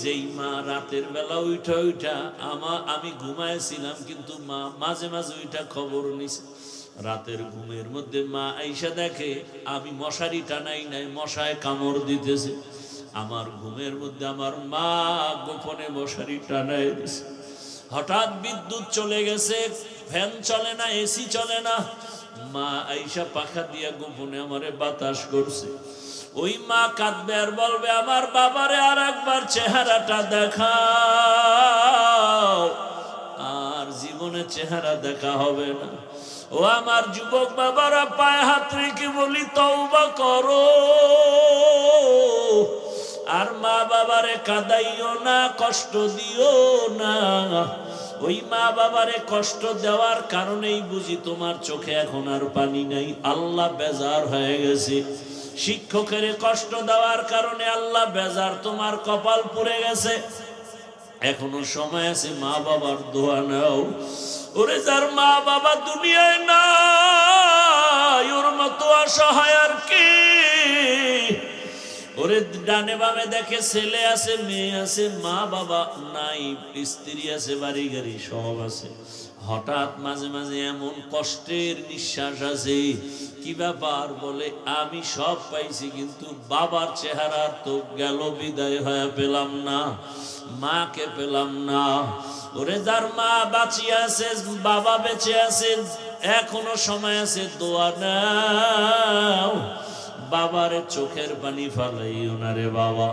যেই মা রাতের বেলা উঠা উঠা আমি ঘুমাইছিলাম, কিন্তু মা মাঝে মাঝে উঠা খবর নিছে। রাতের ঘুমের মধ্যে মা আইসা দেখে আমি মশারি টানাই নাই, মশায় কামড় দিতেছে। আমার ঘুমের মধ্যে আমার মা গোপনে মশারি টানাই দিছে। হঠাৎ বিদ্যুৎ চলে গেছে, ফ্যান চলে না, এসি চলে না। মা আইসা পাখা দিয়া গোপনে আমারে বাতাস করছে। ওই মা কাঁদবে আর বলবে, আমার বাবারে আর একবার চেহারাটা দেখাও। আর জীবনে চেহারা দেখা হবে না। ও আমার যুবক বাবারা, পায়ে হাত রেখে বলি, তওবা করো। আর মা বাবারে কাঁদাইও না, কষ্ট দিও না। ওই মা বাবারে কষ্ট দেওয়ার কারণেই বুঝি তোমার চোখে এখন আর পানি নাই। আল্লাহ বেজার হয়ে গেছে। শিক্ষকের কষ্ট দেওয়ার কারণে আল্লাহ বেজার, তোমার কপাল পুড়ে গেছে। এখনো সময় আছে, মা বাবার দোয়া নাও। ওরে যার মা বাবা দুনিয়ায় নাই, ওর মতো অসহায় আর কি? ওরে ডানে বামে দেখে ছেলে আছে, মেয়ে আছে, মা বাবা নাই, স্ত্রী আছে, বাড়ি গাড়ি সব আছে। হঠাৎ মাঝে মাঝে এমন কষ্টের নিঃশ্বাস আছে, কি ব্যাপার? বলে, আমি সব পাইছি, কিন্তু বাবার চেহারা তো গেল, বিদায় হয়ে পেলাম না, মাকে পেলাম না। ওরে যার মা বাঁচিয়ে আছে, বাবা বেঁচে আছে, এখনো সময় আছে, দোয়া নাও। বাবারে চোখের পানি ফালাইও না রে বাবা।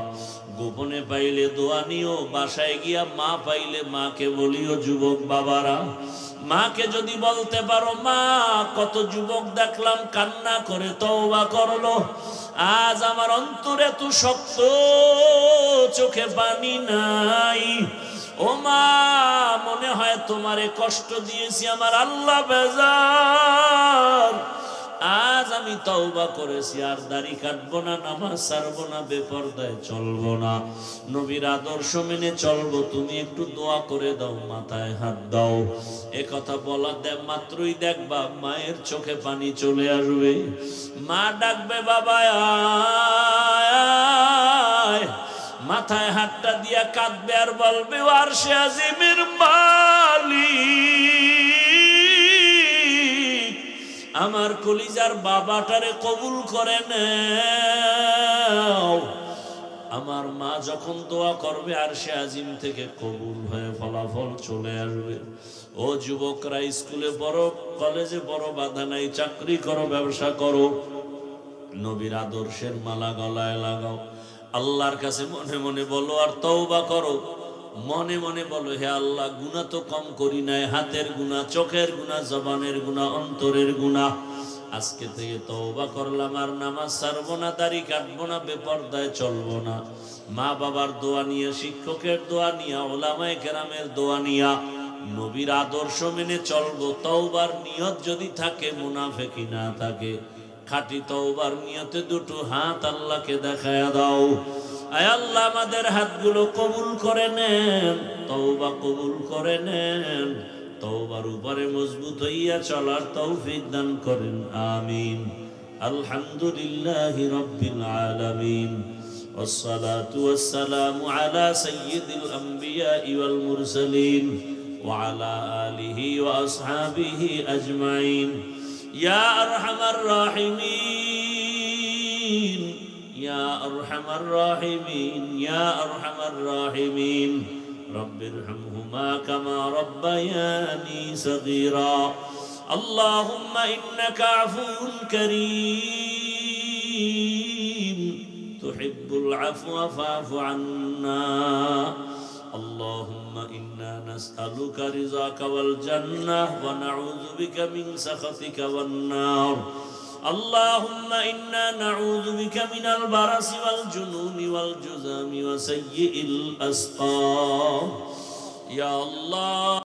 গোপনে পাইলে দোয়া নিও, বাসায় গিয়া মা পাইলে মাকে বলিও। যুবক বাবারা, মাকে যদি বলতে পারো, মা কত যুবক দেখলাম কান্না করে তওবা করলো, আজ আমার অন্তরে এত শক্ত, চোখে পানি নাই। ও মা, মনে হয় তোমারে কষ্ট দিয়েছি, আমার আল্লাহ বেজার। আজ আমি তওবা করেছি, আর দাড়ি কাটবো না, নামাজ ছাড়বো না, বেপরদায় চলবো না, নবীর আদর্শ মেনে চলবো। তুমি একটু দোয়া করে দাও, মাথায় হাত দাও। এ কথা বলা মাত্রই দেখবা মায়ের চোখে পানি চলে আসবে। মা ডাকবে, বাবা আয়। মাথায় হাতটা দিয়া কাঁদবে আর বলবে, আরশে আজিমের মালিক, আমার কলিজার বাবাটারে কবুল করে নাও। আমার মা যখন দোয়া করবে আরশে আজিম থেকে কবুল হয়ে ফলাফল চলে আসবে। ও যুবকরা, স্কুলে পড়ো, কলেজে পড়ো, বাধা নাই, চাকরি করো, ব্যবসা করো, নবীর আদর্শের মালা গলায় লাগাও। আল্লাহর কাছে মনে মনে বলো আর তওবা করো। মনে মনে বলো, হে আল্লাহ, গুনাহ তো কম করি নাই, হাতের গুনাহ, চোখের গুনাহ, জবানের গুনাহ, অন্তরের গুনাহ। আজকে থেকে তওবা করলাম, আর নামাজ ছাড়বো না, দাড়ি কাটবো না, বেপরদায় চলবো না। মা বাবার দোয়া নিয়ে, শিক্ষকের দোয়া নিয়া, ওলামায়ে কেরামের দোয়া নিয়া নবীর আদর্শ মেনে চলবো। তওবার নিয়ত যদি থাকে, মুনাফিকি না থাকে, খাঁটি তওবার নিয়তে দুটো হাত আল্লাহকে দেখায়া দাও। আয় আল্লাহ, আমাদের হাতগুলো কবুল করে নেন, তওবা কবুল করে নেন, তওবার উপরে মজবুত হইয়া চলার তৌফিক দান করেন, আমিন। আলহামদুলিল্লাহি রাব্বিল আলামিন, والصلاة والسلام على سيد الأنبياء والمرسلين وعلى آله وأصحابه أجمعين يا أرحم الراحمين يا أرحم الراحمين يا أرحم الراحمين رب ارحمهما كما ربياني صغيرا اللهم إنك عفو كريم تحب العفو فاعف عنا اللهم إنا نسألك رضاك والجنة ونعوذ بك من سخطك والنار اللهم إنا نعوذ بك من البرص والجنون والجذام وسيء الأسقام يا الله